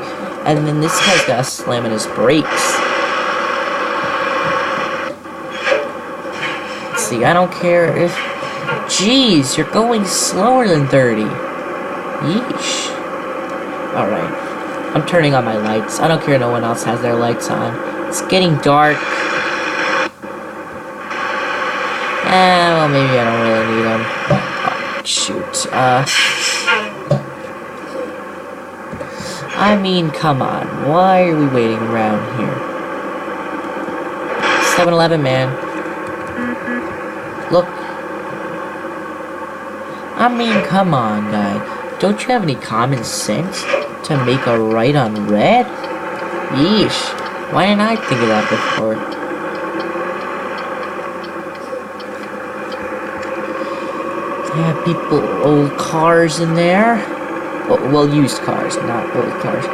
And then this guy's gotta slam in his brakes. Let's see, I don't care if... Jeez, you're going slower than 30. Yeesh. Alright. I'm turning on my lights. I don't care no one else has their lights on. It's getting dark. Well, maybe I don't really need them. Oh, shoot. I mean, come on. Why are we waiting around here? 7-Eleven, man. Look. I mean, come on, guy. Don't you have any common sense to make a right on red? Yeesh. Why didn't I think of that before? Yeah, people, old cars in there. Well, used cars, not old cars.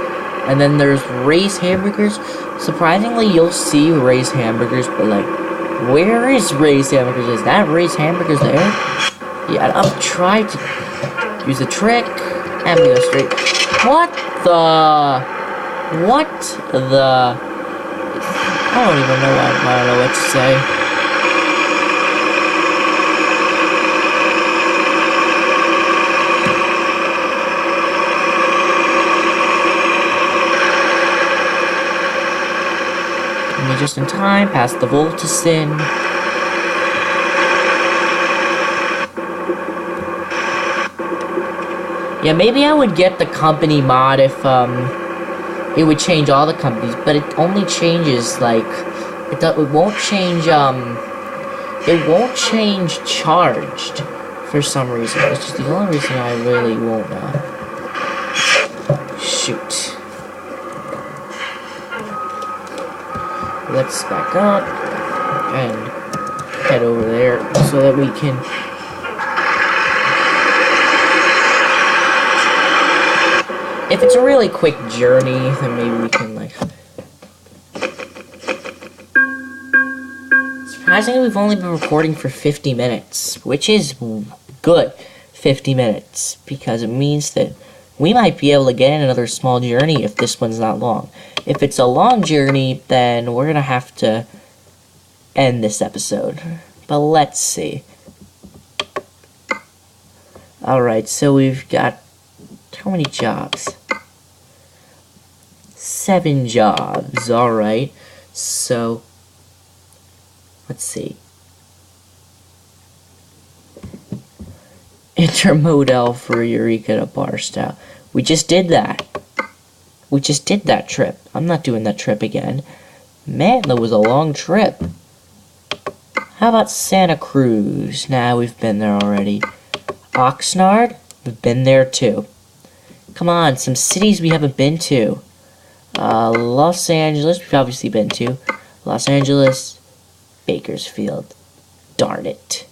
And then there's Ray's Hamburgers. Surprisingly, you'll see Ray's Hamburgers, but like, where is Ray's Hamburgers? Is that Ray's Hamburgers there? Yeah, I've tried to use the trick. And we go straight. What the? I don't even know what, I don't know what to say. And just in time, past the Voltasin. Yeah, maybe I would get the company mod if, it would change all the companies, but it only changes, like, it won't change, it won't change charged for some reason. It's just the only reason I really won't, shoot. Let's back up and head over there so that we can... If it's a really quick journey, then maybe we can, like... Surprisingly, we've only been recording for 50 minutes, which is good, 50 minutes, because it means that we might be able to get in another small journey if this one's not long. If it's a long journey, then we're gonna have to end this episode. But let's see. Alright, so we've got... How many jobs? 7 jobs, alright. So, let's see. Intermodal for Eureka to Barstow. We just did that. We just did that trip. I'm not doing that trip again. Man, that was a long trip. How about Santa Cruz? Nah, we've been there already. Oxnard? We've been there too. Come on, some cities we haven't been to. Los Angeles, we've obviously been to. Los Angeles, Bakersfield. Darn it.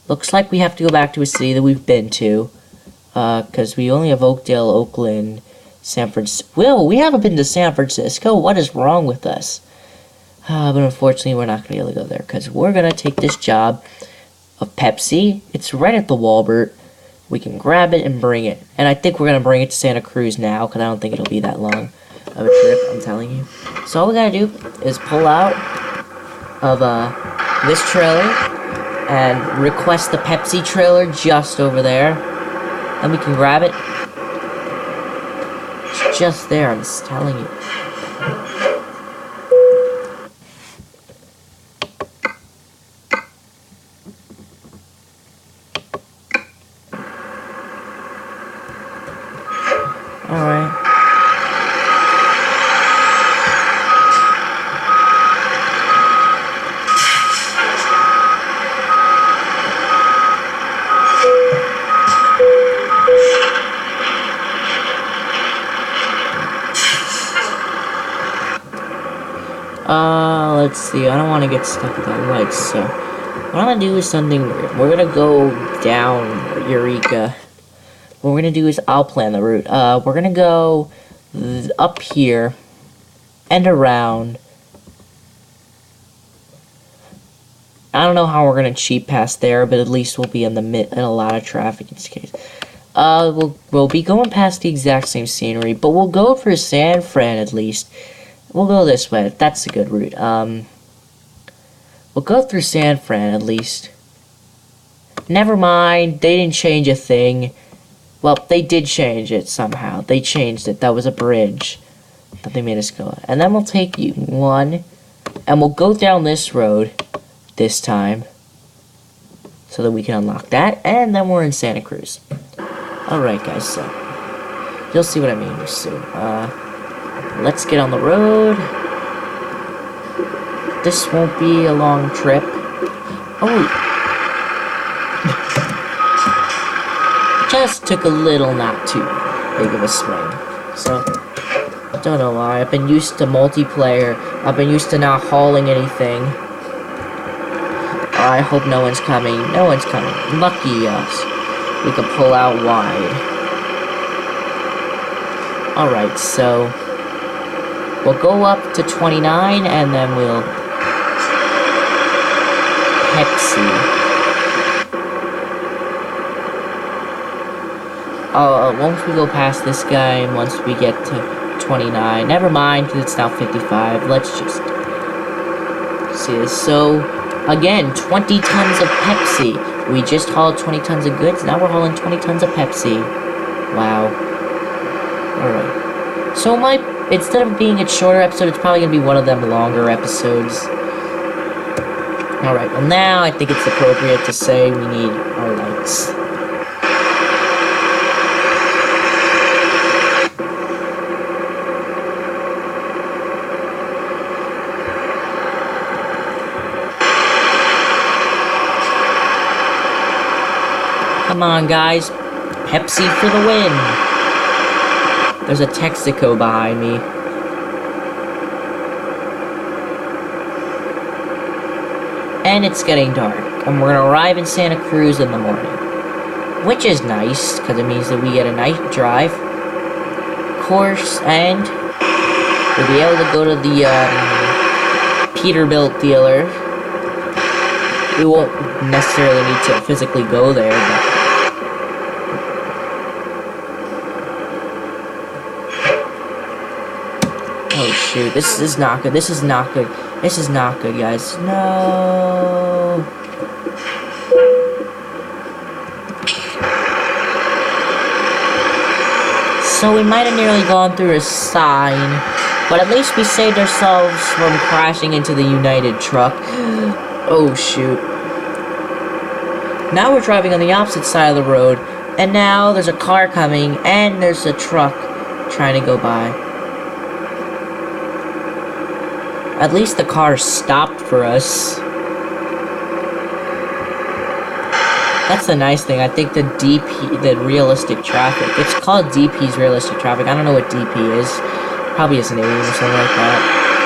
Looks like we have to go back to a city that we've been to. Because we only have Oakdale, Oakland, San Francisco. Well, we haven't been to San Francisco. What is wrong with us? But unfortunately, we're not going to be able to go there. Because we're going to take this job of Pepsi. It's right at the Wallbert. We can grab it and bring it. And I think we're going to bring it to Santa Cruz now. Because I don't think it'll be that long of a trip. I'm telling you. So all we got to do is pull out of this trailer. And request the Pepsi trailer just over there. And we can grab it. It's just there, I'm just telling you. Alright. Let's see, I don't want to get stuck with that light, so what I'm going to do is something weird. We're going to go down Eureka. What we're going to do is, I'll plan the route. We're going to go up here and around. I don't know how we're going to cheat past there, but at least we'll be in a lot of traffic in this case. We'll be going past the exact same scenery, but we'll go for San Fran at least. We'll go this way. That's a good route. We'll go through San Fran, at least. Never mind. They didn't change a thing. Well, they did change it somehow. They changed it. That was a bridge that they made us go on. And then we'll take one, and we'll go down this road this time so that we can unlock that. And then we're in Santa Cruz. Alright, guys, so you'll see what I mean soon. Let's get on the road. This won't be a long trip. Oh! Just took a little not too big of a swing. So, don't know why. I've been used to multiplayer. I've been used to not hauling anything. I hope no one's coming. No one's coming. Lucky us. We can pull out wide. Alright, so we'll go up to 29 and then we'll Pepsi. Once we go past this guy and once we get to 29, never mind because it's now 55. Let's just see this. So, again, 20 tons of Pepsi. We just hauled 20 tons of goods, now we're hauling 20 tons of Pepsi. Wow. Alright. So instead of being a shorter episode, it's probably going to be one of them longer episodes. Alright, well now I think it's appropriate to say we need our lights. Come on, guys. Pepsi for the win. There's a Texaco behind me. And it's getting dark. And we're gonna arrive in Santa Cruz in the morning. Which is nice, because it means that we get a night drive. Course, and we'll be able to go to the Peterbilt dealer. We won't necessarily need to physically go there, but oh shoot, this is not good, this is not good, this is not good, guys. No! So we might have nearly gone through a sign, but at least we saved ourselves from crashing into the United truck. Oh shoot. Now we're driving on the opposite side of the road, and now there's a car coming, and there's a truck trying to go by. At least the car stopped for us. That's the nice thing. I think the realistic traffic, it's called DP's realistic traffic. I don't know what DP is. Probably his name or something like that.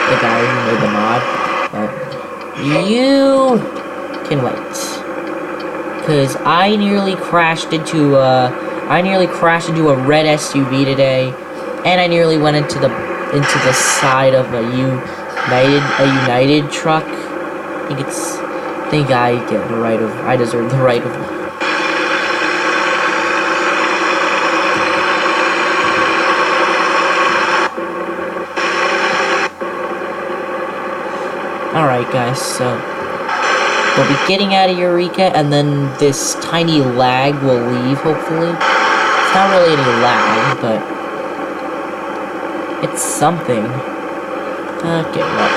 The guy who made the mod. But you can wait. Because I nearly crashed into a red SUV today, and I nearly went into the side of a United truck. I deserve the right of. Alright guys, so we'll be getting out of Eureka, and then this tiny lag will leave, hopefully. It's not really any lag, but it's something. Okay, well.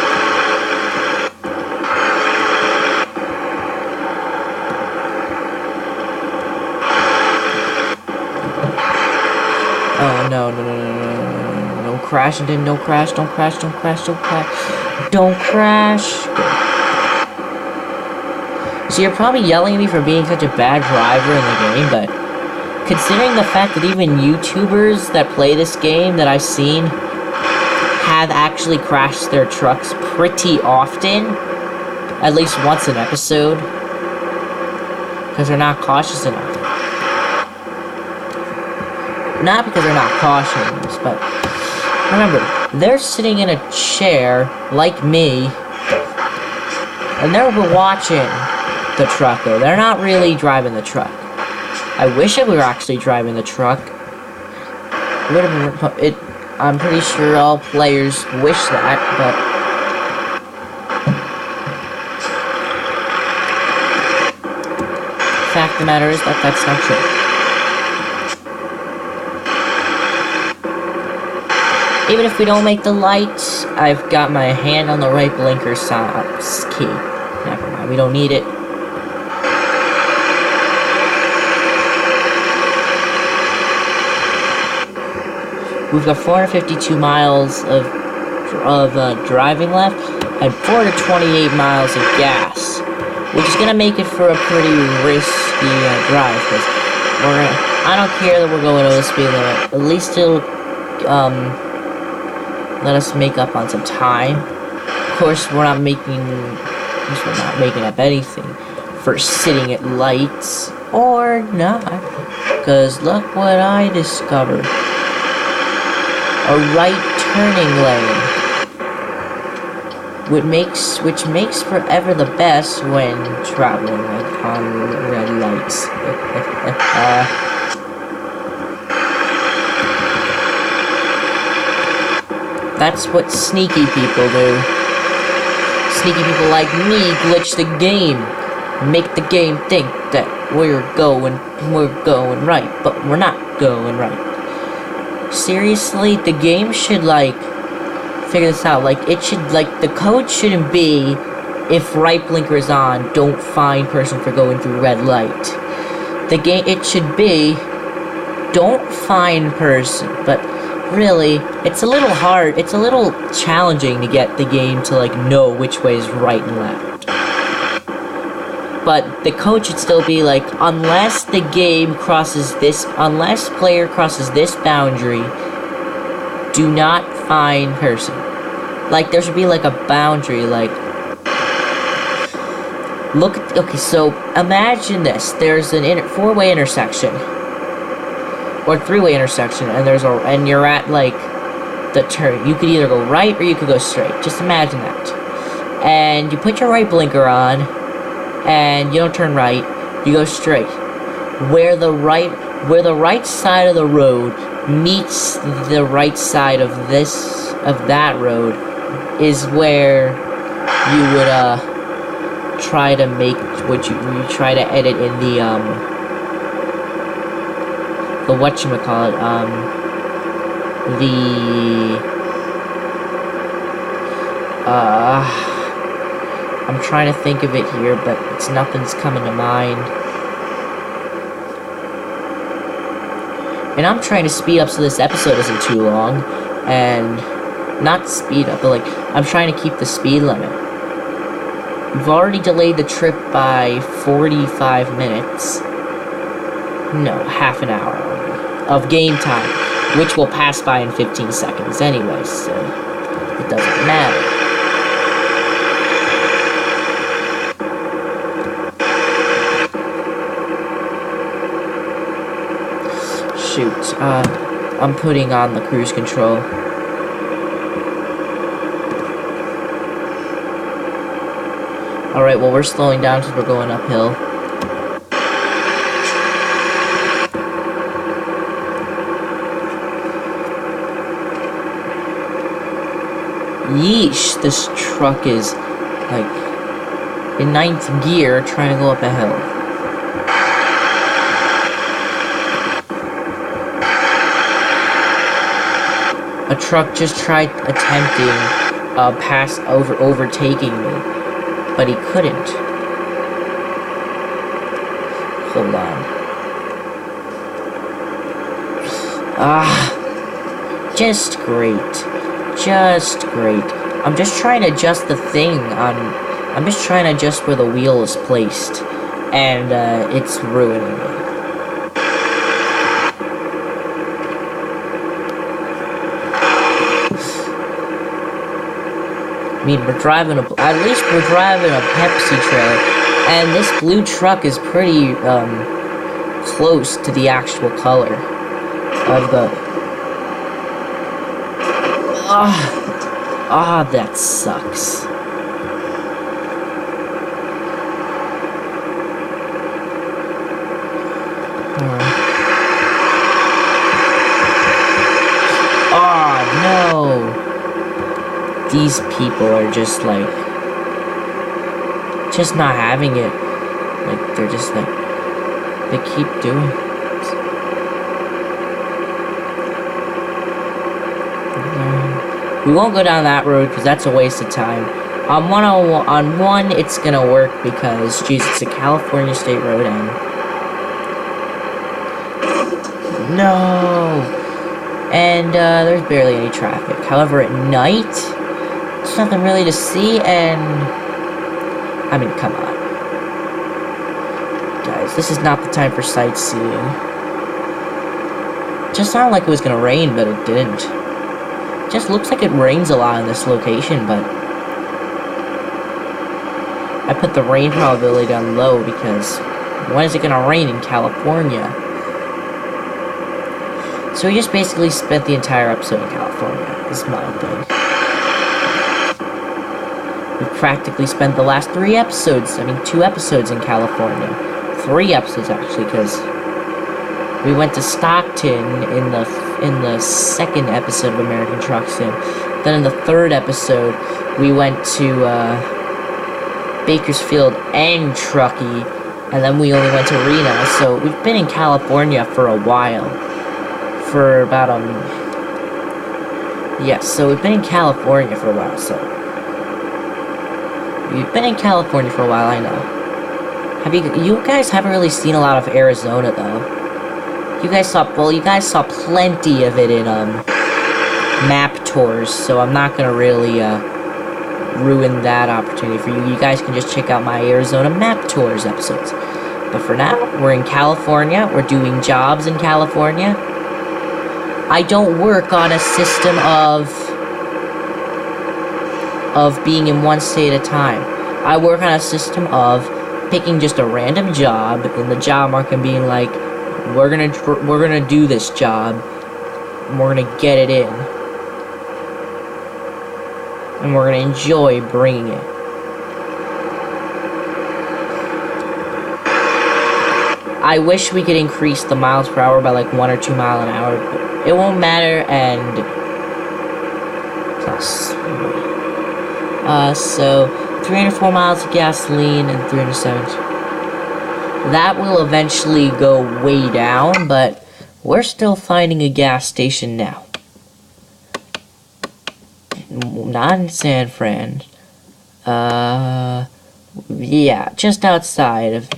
Oh, no. No crash, and no crash, don't crash. Don't crash. So you're probably yelling at me for being such a bad driver in the game, but considering the fact that even YouTubers that play this game that I've seen have actually crashed their trucks pretty often, at least once an episode, because they're not cautious enough. Not because they're not cautious, but remember, they're sitting in a chair like me, and they're watching the truck, though. They're not really driving the truck. I wish I were actually driving the truck. I'm pretty sure all players wish that, but the fact of the matter is that that's not true. Even if we don't make the light, I've got my hand on the right blinker key. Never mind, we don't need it. We've got 452 miles of driving left, and 428 miles of gas, which is gonna make it for a pretty risky drive. Because I don't care that we're going over the speed limit. At least it'll let us make up on some time. Of course, we're not making up anything for sitting at lights or not. Because look what I discovered. a right turning lane, which makes forever the best when traveling like on red lights. That's what sneaky people do. Sneaky people like me glitch the game, make the game think that we're going right, but we're not going right. Seriously, the game should like figure this out. Like it should, like the code shouldn't be if right blinker is on, don't fine person for going through red light. The game, it should be don't fine person, but really, it's a little hard, it's a little challenging to get the game to, like, know which way is right and left. But the code should still be, like, unless the game crosses this, unless player crosses this boundary, do not fine person. Like, there should be, like, a boundary, like, look at, okay, so, imagine this, there's an four-way intersection. Or three-way intersection, and and you're at like the turn. You could either go right or you could go straight. Just imagine that. And you put your right blinker on, and you don't turn right. You go straight. Where the right side of the road meets the right side of that road is where you would try to make what you try to edit in the whatchamacallit, I'm trying to think of it here, but nothing's coming to mind. And I'm trying to speed up so this episode isn't too long, and not speed up, but like, I'm trying to keep the speed limit. We've already delayed the trip by 45 minutes. No, half an hour of game time, which will pass by in 15 seconds anyway, so it doesn't matter. Shoot, I'm putting on the cruise control. Alright, well, we're slowing down because we're going uphill. Yeesh, this truck is, like, in 9th gear trying to go up a hill. A truck just tried attempting, overtaking me, but he couldn't. Hold on. Just great. Just great. I'm just trying to adjust the thing on... I'm just trying to adjust where the wheel is placed. And, it's ruining me. I mean, at least we're driving a Pepsi trailer. And this blue truck is pretty, close to the actual color of the... that sucks. No. These people are just like, just not having it. Like, they're just like, they keep doing it. We won't go down that road because that's a waste of time. On one, it's gonna work because, geez, it's a California state road and... No! And, there's barely any traffic. However, at night, there's nothing really to see, and... I mean, come on. Guys, this is not the time for sightseeing. It just sounded like it was gonna rain, but it didn't. It just looks like it rains a lot in this location, but... I put the rain probability down low because... when is it gonna rain in California? So we just basically spent the entire episode in California, is my thing. We practically spent the last 3 episodes, 2 episodes in California. 3 episodes, actually, because we went to Stockton in the 2nd episode of American Truck Sim. Then in the 3rd episode, we went to Bakersfield and Truckee, and then we only went to Reno. So we've been in California for a while. For about so we've been in California for a while, so we've been in California for a while, I know. You guys haven't really seen a lot of Arizona though. You guys saw plenty of it in map tours, so I'm not gonna really ruin that opportunity for you. You guys can just check out my Arizona map tours episodes. But for now, we're in California, we're doing jobs in California. I don't work on a system of being in one state at a time. I work on a system of picking just a random job in the job market and being like, we're gonna do this job, and we're gonna get it in, and we're gonna enjoy bringing it. I wish we could increase the miles per hour by like 1 or 2 miles an hour, but it won't matter. And so 304 miles of gasoline and 307. That will eventually go way down, but we're still finding a gas station now. Not in San Fran. Yeah, just outside of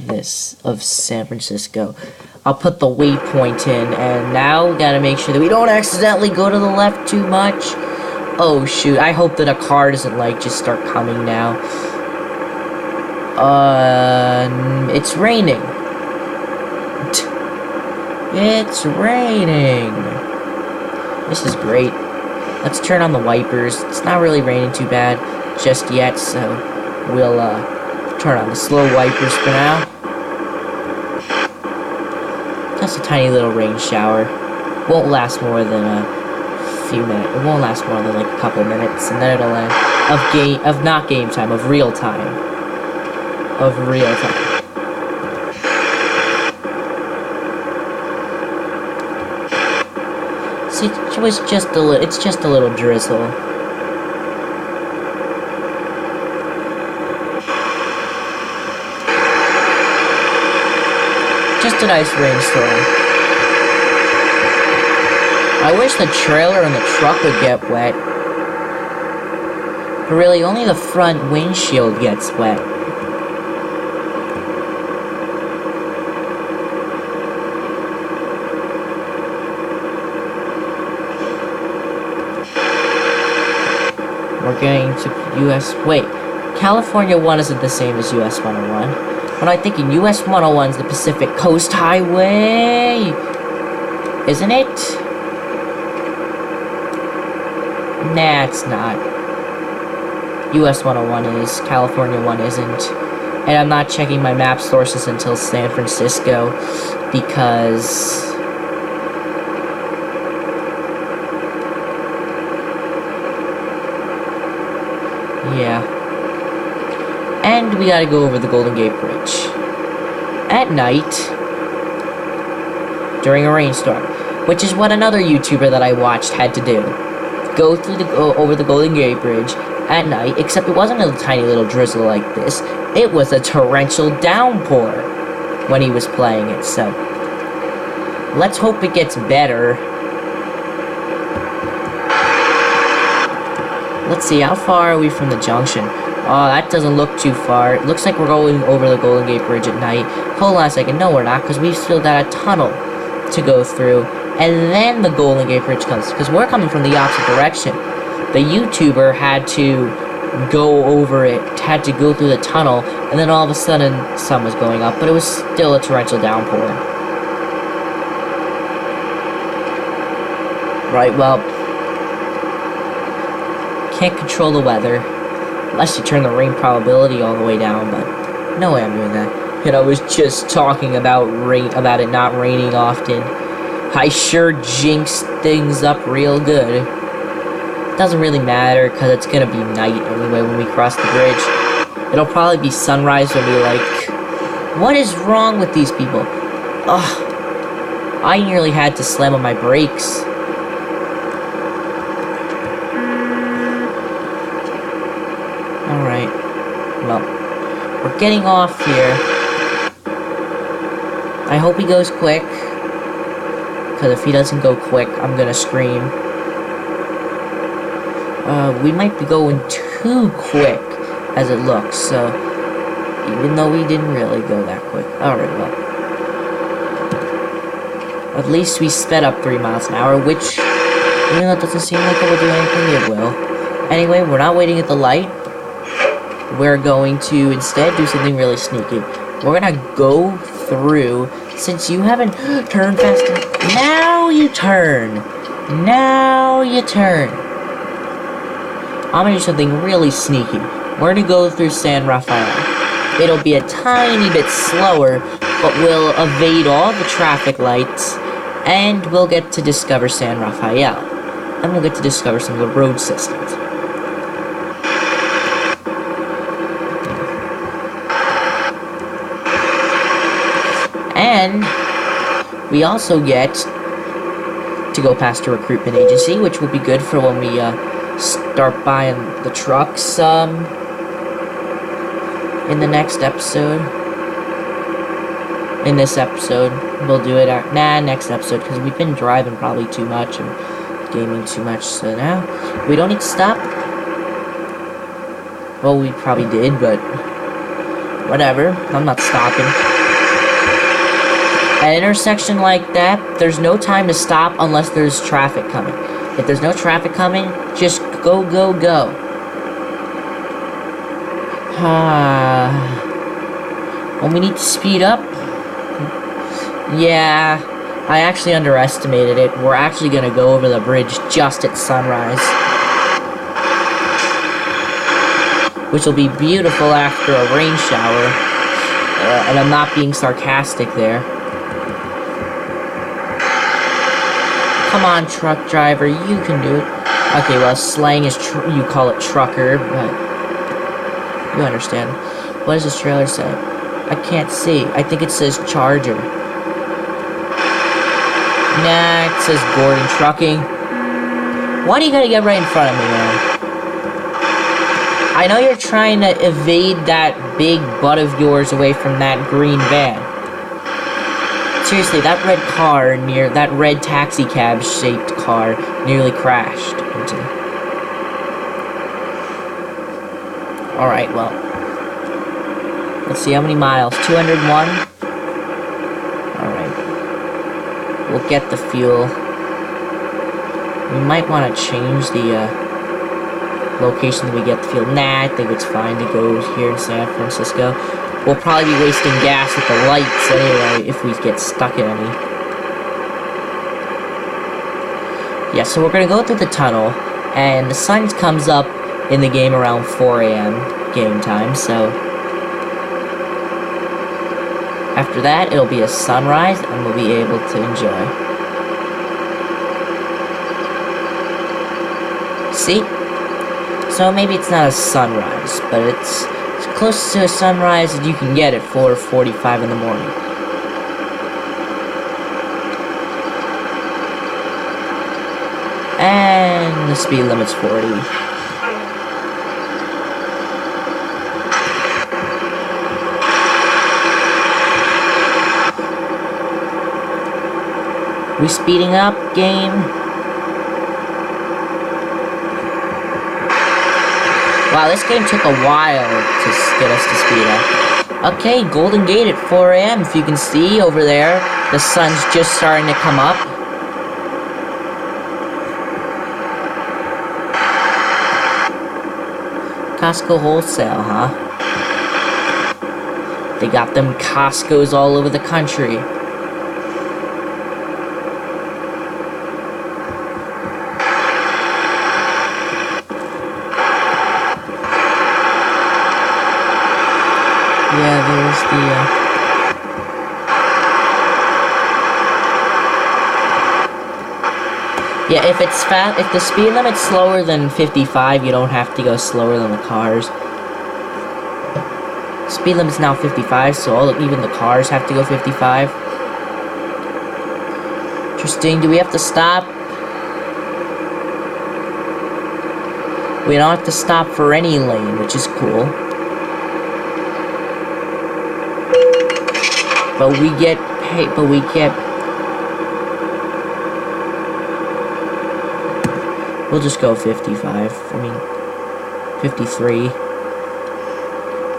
San Francisco. I'll put the waypoint in, and now we gotta make sure that we don't accidentally go to the left too much. Oh shoot, I hope that a car doesn't like just start coming now. It's raining. It's raining. This is great. Let's turn on the wipers. It's not really raining too bad just yet, so we'll turn on the slow wipers for now. Just a tiny little rain shower. Won't last more than a few minutes. It won't last more than like a couple minutes, and then it'll end. Of not game time, of real time. Of real time. See, it's just a little drizzle. Just a nice rainstorm. I wish the trailer and the truck would get wet. But really, only the front windshield gets wet. We're getting to US... Wait, California 1 isn't the same as US 101. When I'm thinking US 101 is the Pacific Coast Highway, isn't it? Nah, it's not. US 101 is, California 1 isn't. And I'm not checking my map sources until San Francisco, because... yeah. And we gotta go over the Golden Gate Bridge. At night, during a rainstorm, which is what another YouTuber that I watched had to do. Go through over the Golden Gate Bridge at night, except it wasn't a tiny little drizzle like this. It was a torrential downpour when he was playing it, so let's hope it gets better. Let's see, how far are we from the junction? Oh, that doesn't look too far. It looks like we're going over the Golden Gate Bridge at night. Hold on a second. No, we're not, because we've still got a tunnel to go through. And then the Golden Gate Bridge comes, because we're coming from the opposite direction. The YouTuber had to go over it, had to go through the tunnel, and then all of a sudden, sun was going up, but it was still a torrential downpour. Right, well, can't control the weather, unless you turn the rain probability all the way down, but no way I'm doing that. And I was just talking about it not raining often. I sure jinxed things up real good. Doesn't really matter, because it's gonna be night anyway when we cross the bridge. It'll probably be sunrise when we, like... What is wrong with these people? Ugh. I nearly had to slam on my brakes. Alright. Well, we're getting off here. I hope he goes quick. Because if he doesn't go quick, I'm gonna scream. We might be going too quick, as it looks, so... Even though we didn't really go that quick. Alright, well. At least we sped up 3 miles an hour, which... Even though it doesn't seem like it will do anything, it will. Anyway, we're not waiting at the light. We're going to instead do something really sneaky. We're gonna go through... Since you haven't turned fast enough... Now you turn! Now you turn! I'm gonna do something really sneaky. We're gonna go through San Rafael. It'll be a tiny bit slower, but we'll evade all the traffic lights, and we'll get to discover San Rafael. And we'll get to discover some of the road systems. And we also get to go past a recruitment agency, which will be good for when we start buying the trucks in the next episode. In this episode, we'll do it next episode, because we've been driving probably too much and gaming too much, so now we don't need to stop. Well, we probably did, but whatever, I'm not stopping. At an intersection like that, there's no time to stop unless there's traffic coming. If there's no traffic coming, just go, go, go. When we need to speed up, yeah, I actually underestimated it. We're actually going to go over the bridge just at sunrise. Which will be beautiful after a rain shower. And I'm not being sarcastic there. Come on, truck driver, you can do it. Okay, well, slang is you call it trucker, but you understand. What does this trailer say? I can't see. I think it says Charger. Nah, it says Gordon Trucking. Why do you gotta get right in front of me, man? I know you're trying to evade that big butt of yours away from that green van. Seriously, that red car that red taxi cab shaped car nearly crashed into me. Alright, well. Let's see how many miles. 201? Alright. We'll get the fuel. We might want to change the location that we get the fuel. Nah, I think it's fine to go here in San Francisco. We'll probably be wasting gas at the lights anyway if we get stuck in any. Yeah, so we're going to go through the tunnel, and the sun comes up in the game around 4 a.m. game time, so after that, it'll be a sunrise, and we'll be able to enjoy. See? So maybe it's not a sunrise, but it's close to a sunrise that you can get at 4:45 in the morning. And the speed limit's 40. We speeding up, game? Wow, this game took a while to get us to speed up. Okay, Golden Gate at 4 a.m. If you can see over there, the sun's just starting to come up. Costco wholesale, huh? They got them Costco's all over the country. Yeah, there's the, Yeah, if it's fast, if the speed limit's slower than 55, you don't have to go slower than the cars. Speed limit's now 55, so even the cars have to go 55. Interesting. Do we have to stop? We don't have to stop for any lane, which is cool. But we get paid, we'll just go 55. I mean, 53.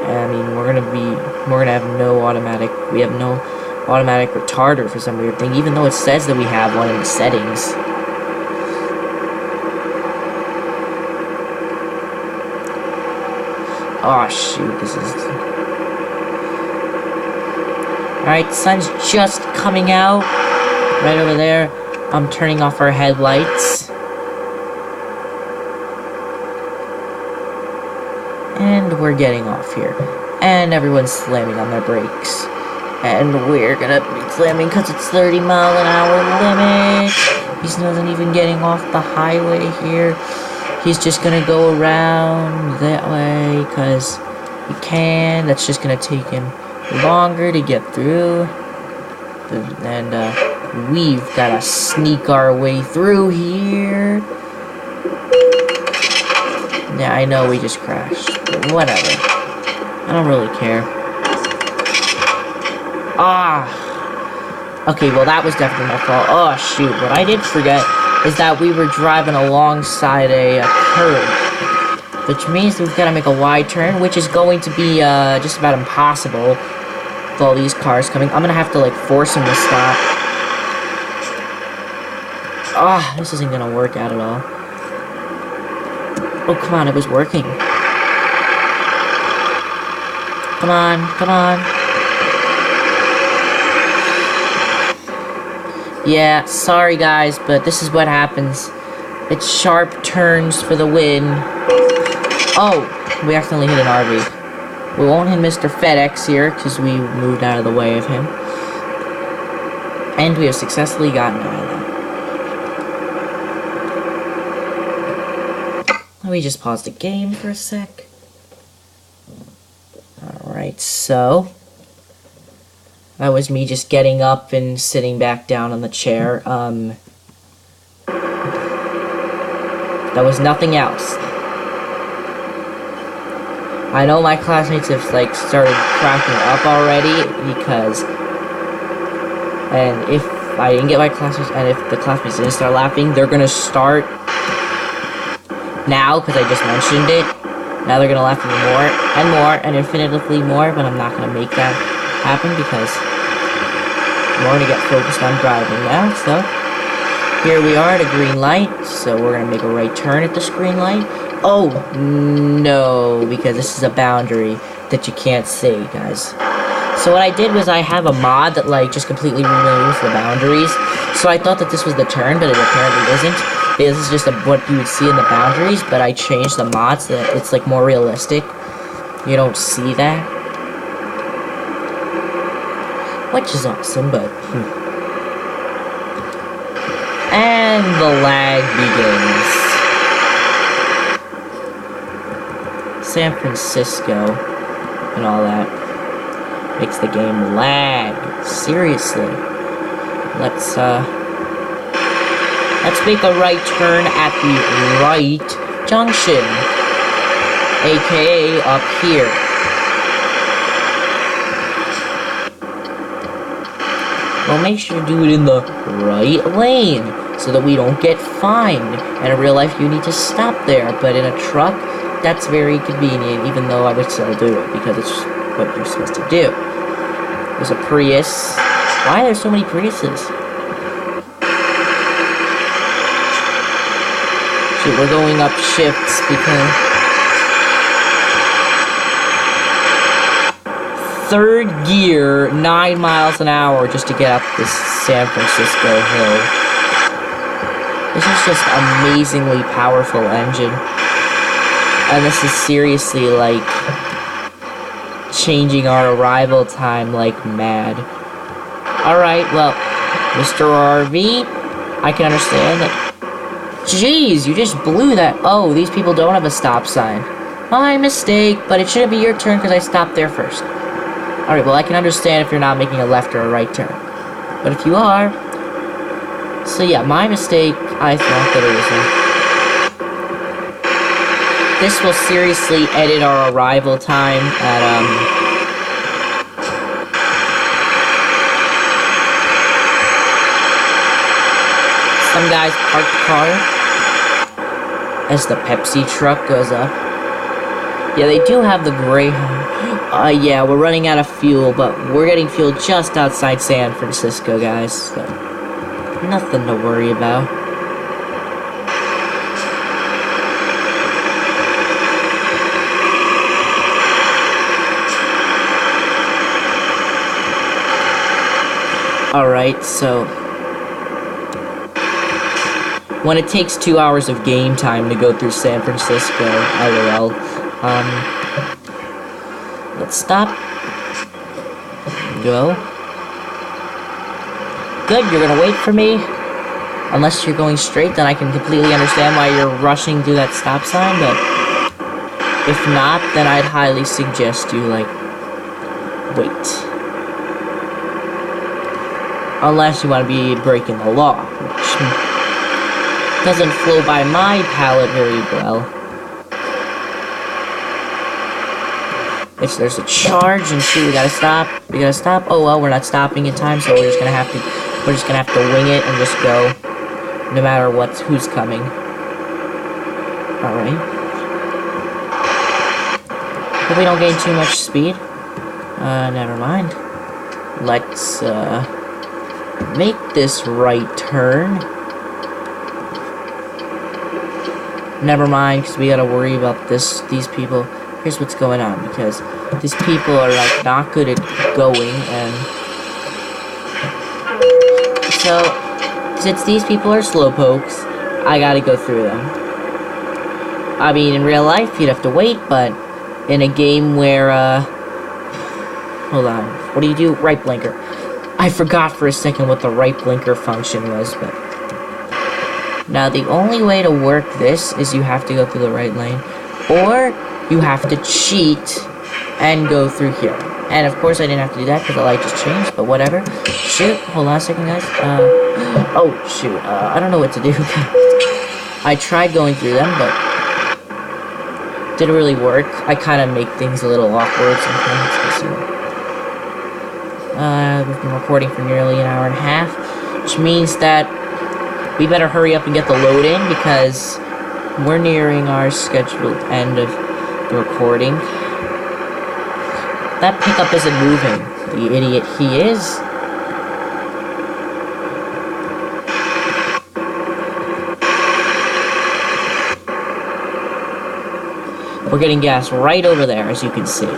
I mean, we're gonna have no automatic, we have no automatic retarder for some weird thing, even though it says that we have one in the settings. Oh shoot, this is... Alright, sun's just coming out. Right over there. I'm turning off our headlights. And we're getting off here. And everyone's slamming on their brakes. And we're gonna be slamming because it's 30 mile an hour limit. He wasn't even getting off the highway here. He's just gonna go around that way because he can. That's just gonna take him longer to get through. And we've gotta sneak our way through here. Yeah, I know we just crashed, but whatever. I don't really care. Ah! Okay, well that was definitely my fault. Oh shoot, what I did forget is that we were driving alongside a curb. Which means we've got to make a wide turn, which is going to be just about impossible with all these cars coming. I'm gonna have to like force him to stop. Ah, this isn't gonna work out at all. Oh, come on, it was working. Come on, come on. Yeah, sorry guys, but this is what happens. It's sharp turns for the win. Oh, we accidentally hit an RV. We won't hit Mr. FedEx here, because we moved out of the way of him. And we have successfully gotten out of that. Let me just pause the game for a sec. Alright, so... that was me just getting up and sitting back down on the chair. That was nothing else. I know my classmates have, like, started cracking up already, because... and if I didn't get my classmates, and if the classmates didn't start laughing, they're gonna start... now, because I just mentioned it. Now they're gonna laugh even more, and infinitely more, but I'm not gonna make that happen, because... I'm going to get focused on driving now, so... here we are at a green light, so we're going to make a right turn at this green light. Oh, no, because this is a boundary that you can't see, guys. So what I did was I have a mod that, like, just completely removes the boundaries. So I thought that this was the turn, but it apparently isn't. This is just what you would see in the boundaries, but I changed the mod so that it's, like, more realistic. You don't see that. Which is awesome, but... and the lag begins. San Francisco and all that makes the game lag. Seriously. Let's make a right turn at the right junction. AKA up here. Well, make sure to do it in the right lane, so that we don't get fined. And in real life, you need to stop there, but in a truck, that's very convenient, even though I would still do it, because it's what you're supposed to do. There's a Prius. Why are there so many Priuses? Shoot, we're going up shifts, because... third gear, 9 miles an hour just to get up this San Francisco hill. This is just amazingly powerful engine. And this is seriously, like, changing our arrival time like mad. Alright, well, Mr. RV, I can understand that Jeez, you just blew that. Oh, these people don't have a stop sign. My mistake, but it shouldn't be your turn because I stopped there first. Alright, well, I can understand if you're not making a left or a right turn. But if you are... So yeah, my mistake, I thought that it was... This will seriously edit our arrival time at, Some guys park the car as the Pepsi truck goes up. Yeah, they do have the Greyhound. Yeah, we're running out of fuel, but we're getting fuel just outside San Francisco, guys. So, nothing to worry about. Alright, so... When it takes 2 hours of game time to go through San Francisco, LOL. Let's stop. Go. Good, you're gonna wait for me. Unless you're going straight, then I can completely understand why you're rushing through that stop sign, but... If not, then I'd highly suggest you, like... Wait. Unless you want to be breaking the law, which... doesn't flow by my palate very well. There's a charge, and shoot, we gotta stop. We gotta stop. Oh well, we're not stopping in time, so we're just gonna have to wing it and just go, no matter who's coming. All right. Hope we don't gain too much speed. Never mind. Let's make this right turn. Never mind, because we gotta worry about these people. Here's what's going on, because these people are, like, not good at going, and... So, since these people are slowpokes, I gotta go through them. I mean, in real life, you'd have to wait, but in a game where, hold on. What do you do? Right blinker. I forgot for a second what the right blinker function was, but... Now, the only way to work this is you have to go through the right lane, or you have to cheat and go through here. And, of course, I didn't have to do that because the light just changed, but whatever. Shoot, hold on a second, guys. Oh, shoot, I don't know what to do. I tried going through them, but didn't really work. I kind of make things a little awkward sometimes. We've been recording for nearly an hour and a half, which means that we better hurry up and get the load in, because we're nearing our scheduled end of the recording. That pickup isn't moving, the idiot he is. We're getting gas right over there, as you can see. We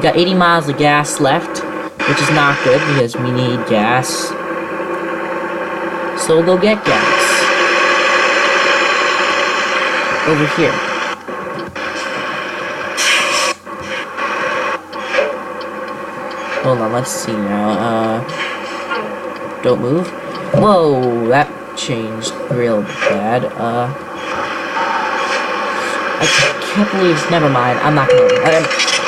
got 80 miles of gas left, which is not good, because we need gas. So we'll go get gas. Over here. Hold on, let's see now. Don't move. Whoa, that changed real bad. I can't believe... Never mind, I'm not gonna...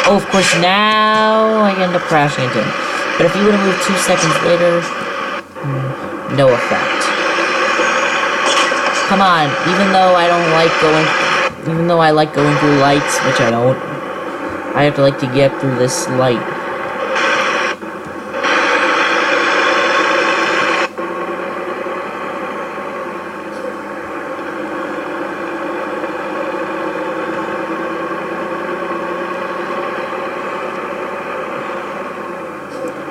oh, of course, now I end up crashing into him. But if you would have moved 2 seconds later... no effect. Come on, even though I like going through lights, which I don't, I have to like to get through this light.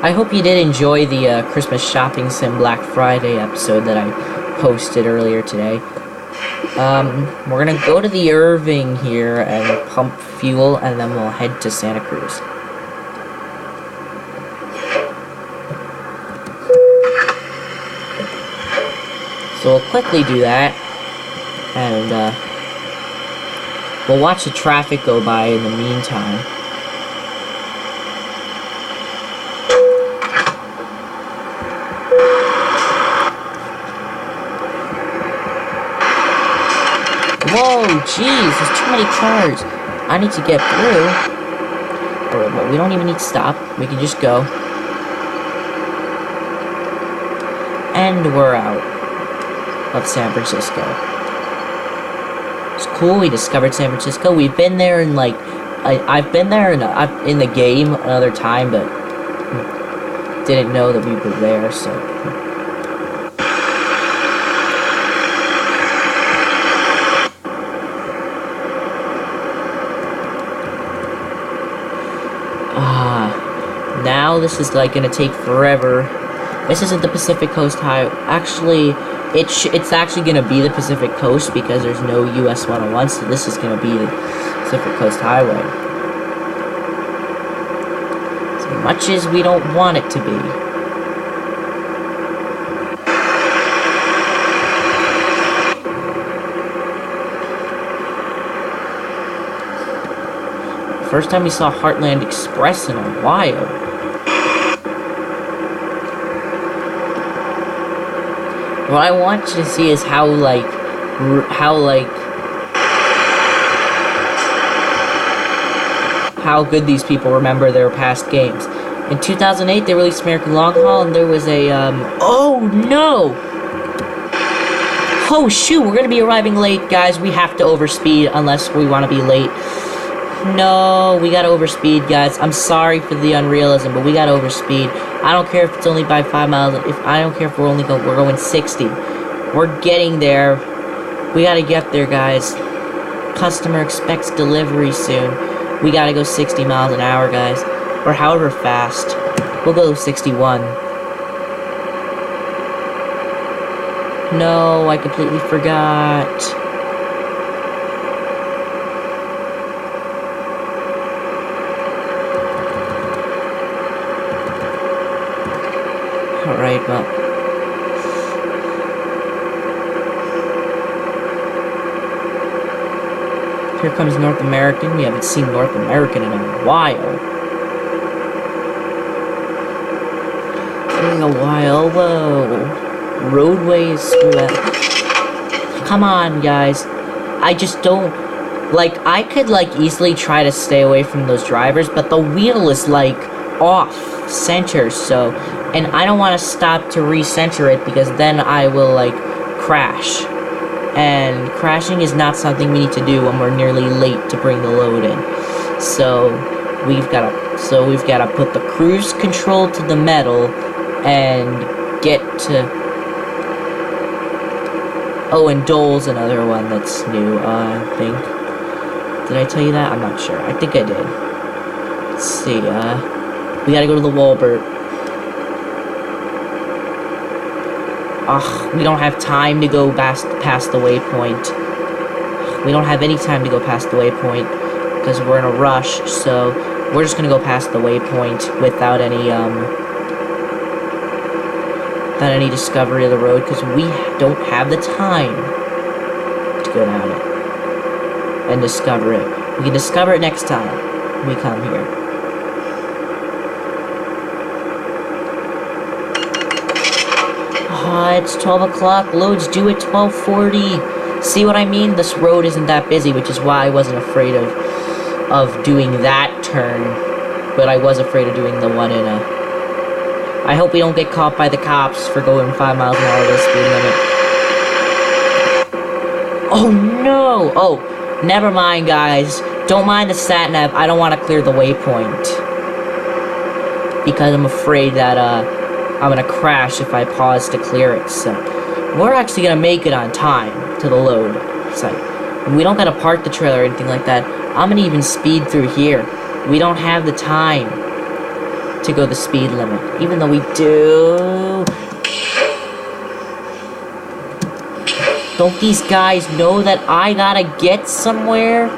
I hope you did enjoy the Christmas Shopping Sim Black Friday episode that I posted earlier today. We're gonna go to the Irving here and pump fuel, and then we'll head to Santa Cruz. So we'll quickly do that, and we'll watch the traffic go by in the meantime. Whoa, jeez, there's too many cars. I need to get through. But we don't even need to stop. We can just go. And we're out of San Francisco. It's cool, we discovered San Francisco. We've been there in like... I've been there in the game another time, but didn't know that we were there, so... Now this is like gonna take forever. This isn't the Pacific Coast Highway. Actually, it's actually gonna be the Pacific Coast because there's no US 101, so this is gonna be the Pacific Coast Highway. As much as we don't want it to be. First time we saw Heartland Express in a while. What I want you to see is how good these people remember their past games. In 2008, they released American Long Haul, and there was a, oh no! Oh shoot, we're gonna be arriving late, guys. We have to overspeed unless we want to be late. No, we gotta overspeed, guys. I'm sorry for the unrealism, but we gotta overspeed. I don't care if it's only by 5 miles. I don't care if we're going 60. We're getting there. We gotta get there, guys. Customer expects delivery soon. We gotta go 60 miles an hour, guys. Or however fast. We'll go 61. No, I completely forgot. Alright, well. Here comes North American. We haven't seen North American in a while. Whoa. Roadways, screw that. Come on, guys. I just don't... Like, I could, like, easily try to stay away from those drivers, but the wheel is, like, off center, so... And I don't want to stop to recenter it because then I will, like, crash. And crashing is not something we need to do when we're nearly late to bring the load in. So we've got to put the cruise control to the metal and get to... Oh, and Dole's another one that's new, I think. Did I tell you that? I'm not sure. I think I did. Let's see, we gotta go to the Wallbert. Ugh, we don't have time to go past the waypoint. We don't have any time to go past the waypoint because we're in a rush, so we're just gonna go past the waypoint without any discovery of the road because we don't have the time to go down it and discover it. We can discover it next time we come here. It's 12 o'clock. Load's due at 12:40. See what I mean? This road isn't that busy, which is why I wasn't afraid of doing that turn. But I was afraid of doing the one in a... I hope we don't get caught by the cops for going 5 miles an hour to the speed limit. Oh, no! Oh, never mind, guys. Don't mind the sat-nav. I don't want to clear the waypoint. Because I'm afraid that, I'm gonna crash if I pause to clear it, so... We're actually gonna make it on time to the load site. We don't gotta park the trailer or anything like that. I'm gonna even speed through here. We don't have the time to go the speed limit, even though we do. Don't these guys know that I gotta get somewhere?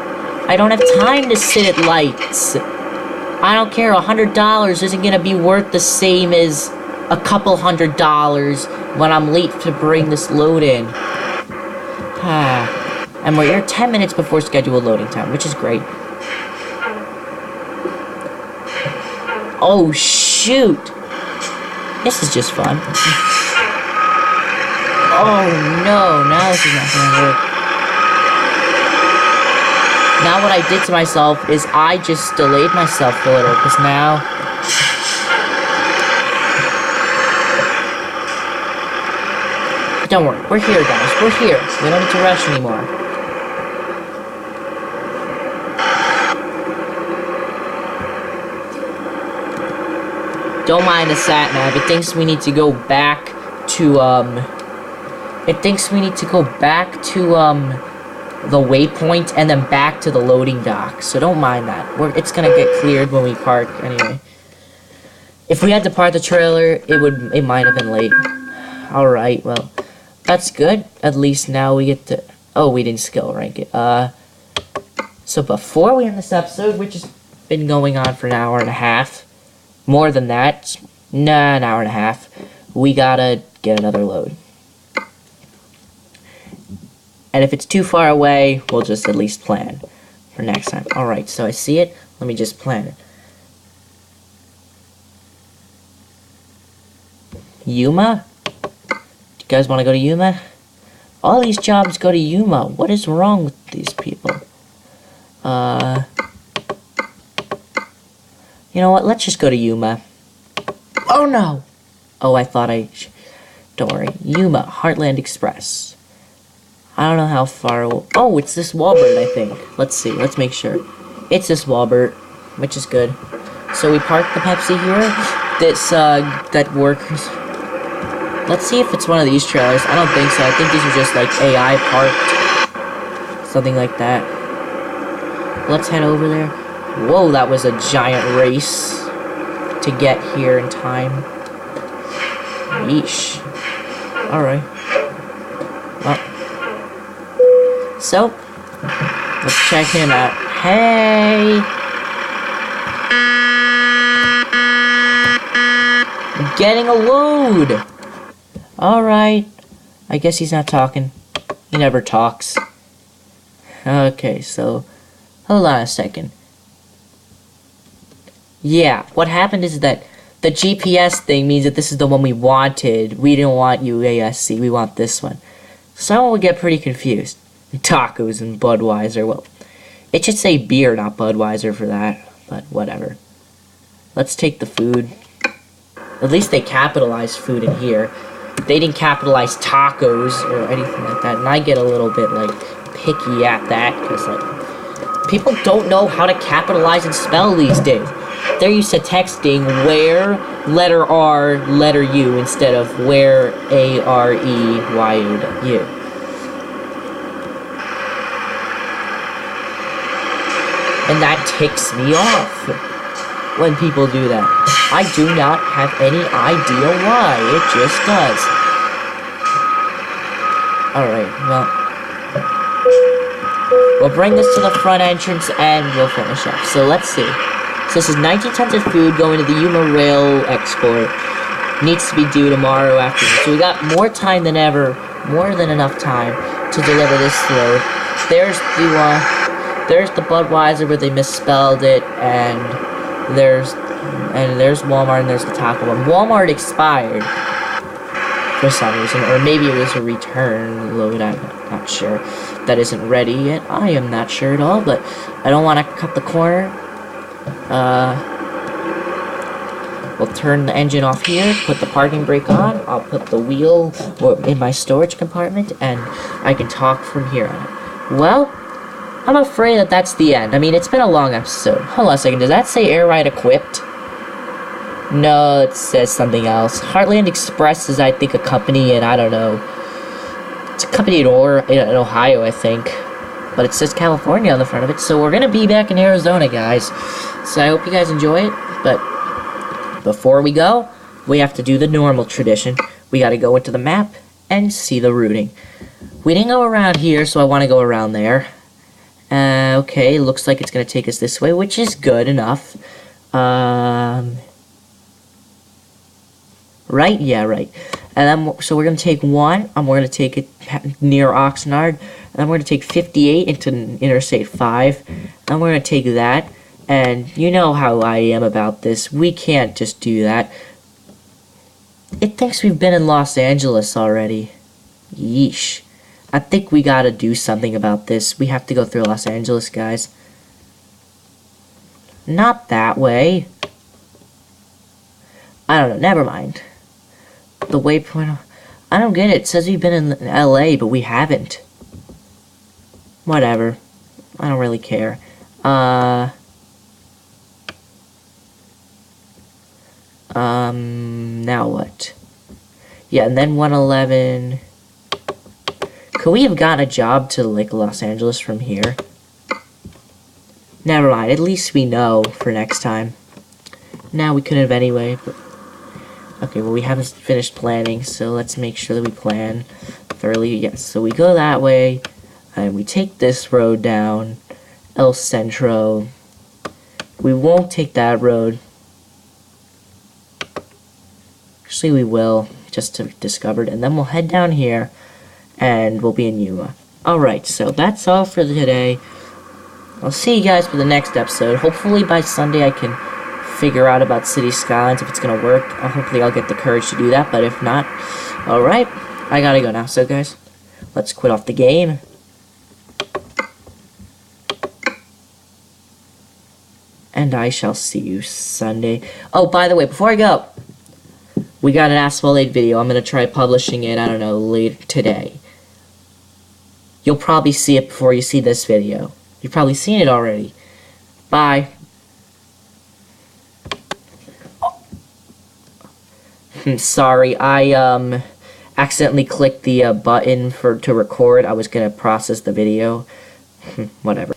I don't have time to sit at lights. I don't care, $100 isn't gonna be worth the same as a couple $100 when I'm late to bring this load in. And we're here 10 minutes before scheduled loading time, which is great. Oh, shoot! This is just fun. Oh, no, now this is not gonna work. Now what I did to myself is I just delayed myself a little, because now... Don't worry, we're here, guys. We're here. We don't need to rush anymore. Don't mind the sat nav. It thinks we need to go back to, It thinks we need to go back to, the waypoint and then back to the loading dock. So don't mind that. It's gonna get cleared when we park anyway. If we had to park the trailer, it might have been late. Alright, well, that's good. At least now we get to... Oh, we didn't skill rank it. So before we end this episode, which has been going on for an hour and a half, more than that, nah, an hour and a half, we gotta get another load. And if it's too far away, we'll just at least plan for next time. Alright, so I see it. Let me just plan it. Yuma? Do you guys want to go to Yuma? All these jobs go to Yuma. What is wrong with these people? You know what? Let's just go to Yuma. Oh no! Oh, I thought don't worry. Yuma, Heartland Express. I don't know how far... Oh, it's this Wallbert, I think. Let's see. Let's make sure. It's this Wallbert, which is good. So we parked the Pepsi here. That works. Let's see if it's one of these trailers. I don't think so. I think these are just, like, AI parked. Something like that. Let's head over there. Whoa, that was a giant race to get here in time. Yeesh. Alright. Well. So, let's check him out. Hey! I'm getting a load! Alright. I guess he's not talking. He never talks. Okay, so, hold on a second. Yeah, what happened is that the GPS thing means that this is the one we wanted. We didn't want UASC, we want this one. Someone would get pretty confused. Tacos and Budweiser. Well, it should say beer, not Budweiser for that. But whatever. Let's take the food. At least they capitalized food in here. They didn't capitalize tacos or anything like that. And I get a little bit, like, picky at that. Because, like, people don't know how to capitalize and spell these days. They're used to texting where, letter R, letter U, instead of where, A-R-E-Y-U. And that ticks me off when people do that. I do not have any idea why. It just does. Alright, well. We'll bring this to the front entrance and we'll finish up. So let's see. So this is 19 tons of food going to the Yuma Rail Export. Needs to be due tomorrow afternoon. So we got more time than ever. More than enough time to deliver this load. There's the Budweiser where they misspelled it, and there's Walmart, and there's the Taco one. Walmart expired for some reason, or maybe it was a return load. I'm not sure. That isn't ready yet. I am not sure at all, but I don't want to cut the corner. We'll turn the engine off here, put the parking brake on. I'll put the wheel in my storage compartment, and I can talk from here on it. Well, I'm afraid that that's the end. I mean, it's been a long episode. Hold on a second. Does that say air ride equipped? No, it says something else. Heartland Express is, I think, a company, and I don't know. It's a company in Ohio, I think. But it says California on the front of it. So we're going to be back in Arizona, guys. So I hope you guys enjoy it. But before we go, we have to do the normal tradition. We got to go into the map and see the routing. We didn't go around here, so I want to go around there. Okay, looks like it's going to take us this way, which is good enough. Right? Yeah, right. And then, so we're going to take one, and we're going to take it near Oxnard, and then we're going to take 58 into Interstate 5, and we're going to take that, and you know how I am about this. We can't just do that. It thinks we've been in Los Angeles already. Yeesh. I think we gotta do something about this. We have to go through Los Angeles, guys. Not that way. I don't know. Never mind. The waypoint. I don't get it. It says we've been in LA, but we haven't. Whatever. I don't really care. Now what? Yeah, and then 111. Could we have gotten a job to, like, Los Angeles from here? Never mind. At least we know for next time. Now we couldn't have anyway. But... okay, well, we haven't finished planning, so let's make sure that we plan thoroughly. Yes, so we go that way, and we take this road down, El Centro. We won't take that road. Actually, we will, just to be discovered, and then we'll head down here, and we'll be in Yuma. Alright, so that's all for today. I'll see you guys for the next episode. Hopefully by Sunday I can figure out about City Skylines, if it's gonna work. Hopefully I'll get the courage to do that, but if not, alright, I gotta go now. So guys, let's quit off the game. And I shall see you Sunday. Oh, by the way, before I go, we got an Asphalt 8 video. I'm gonna try publishing it, I don't know, later today. You'll probably see it before you see this video. You've probably seen it already. Bye. Sorry, I accidentally clicked the button to record. I was gonna process the video. Whatever.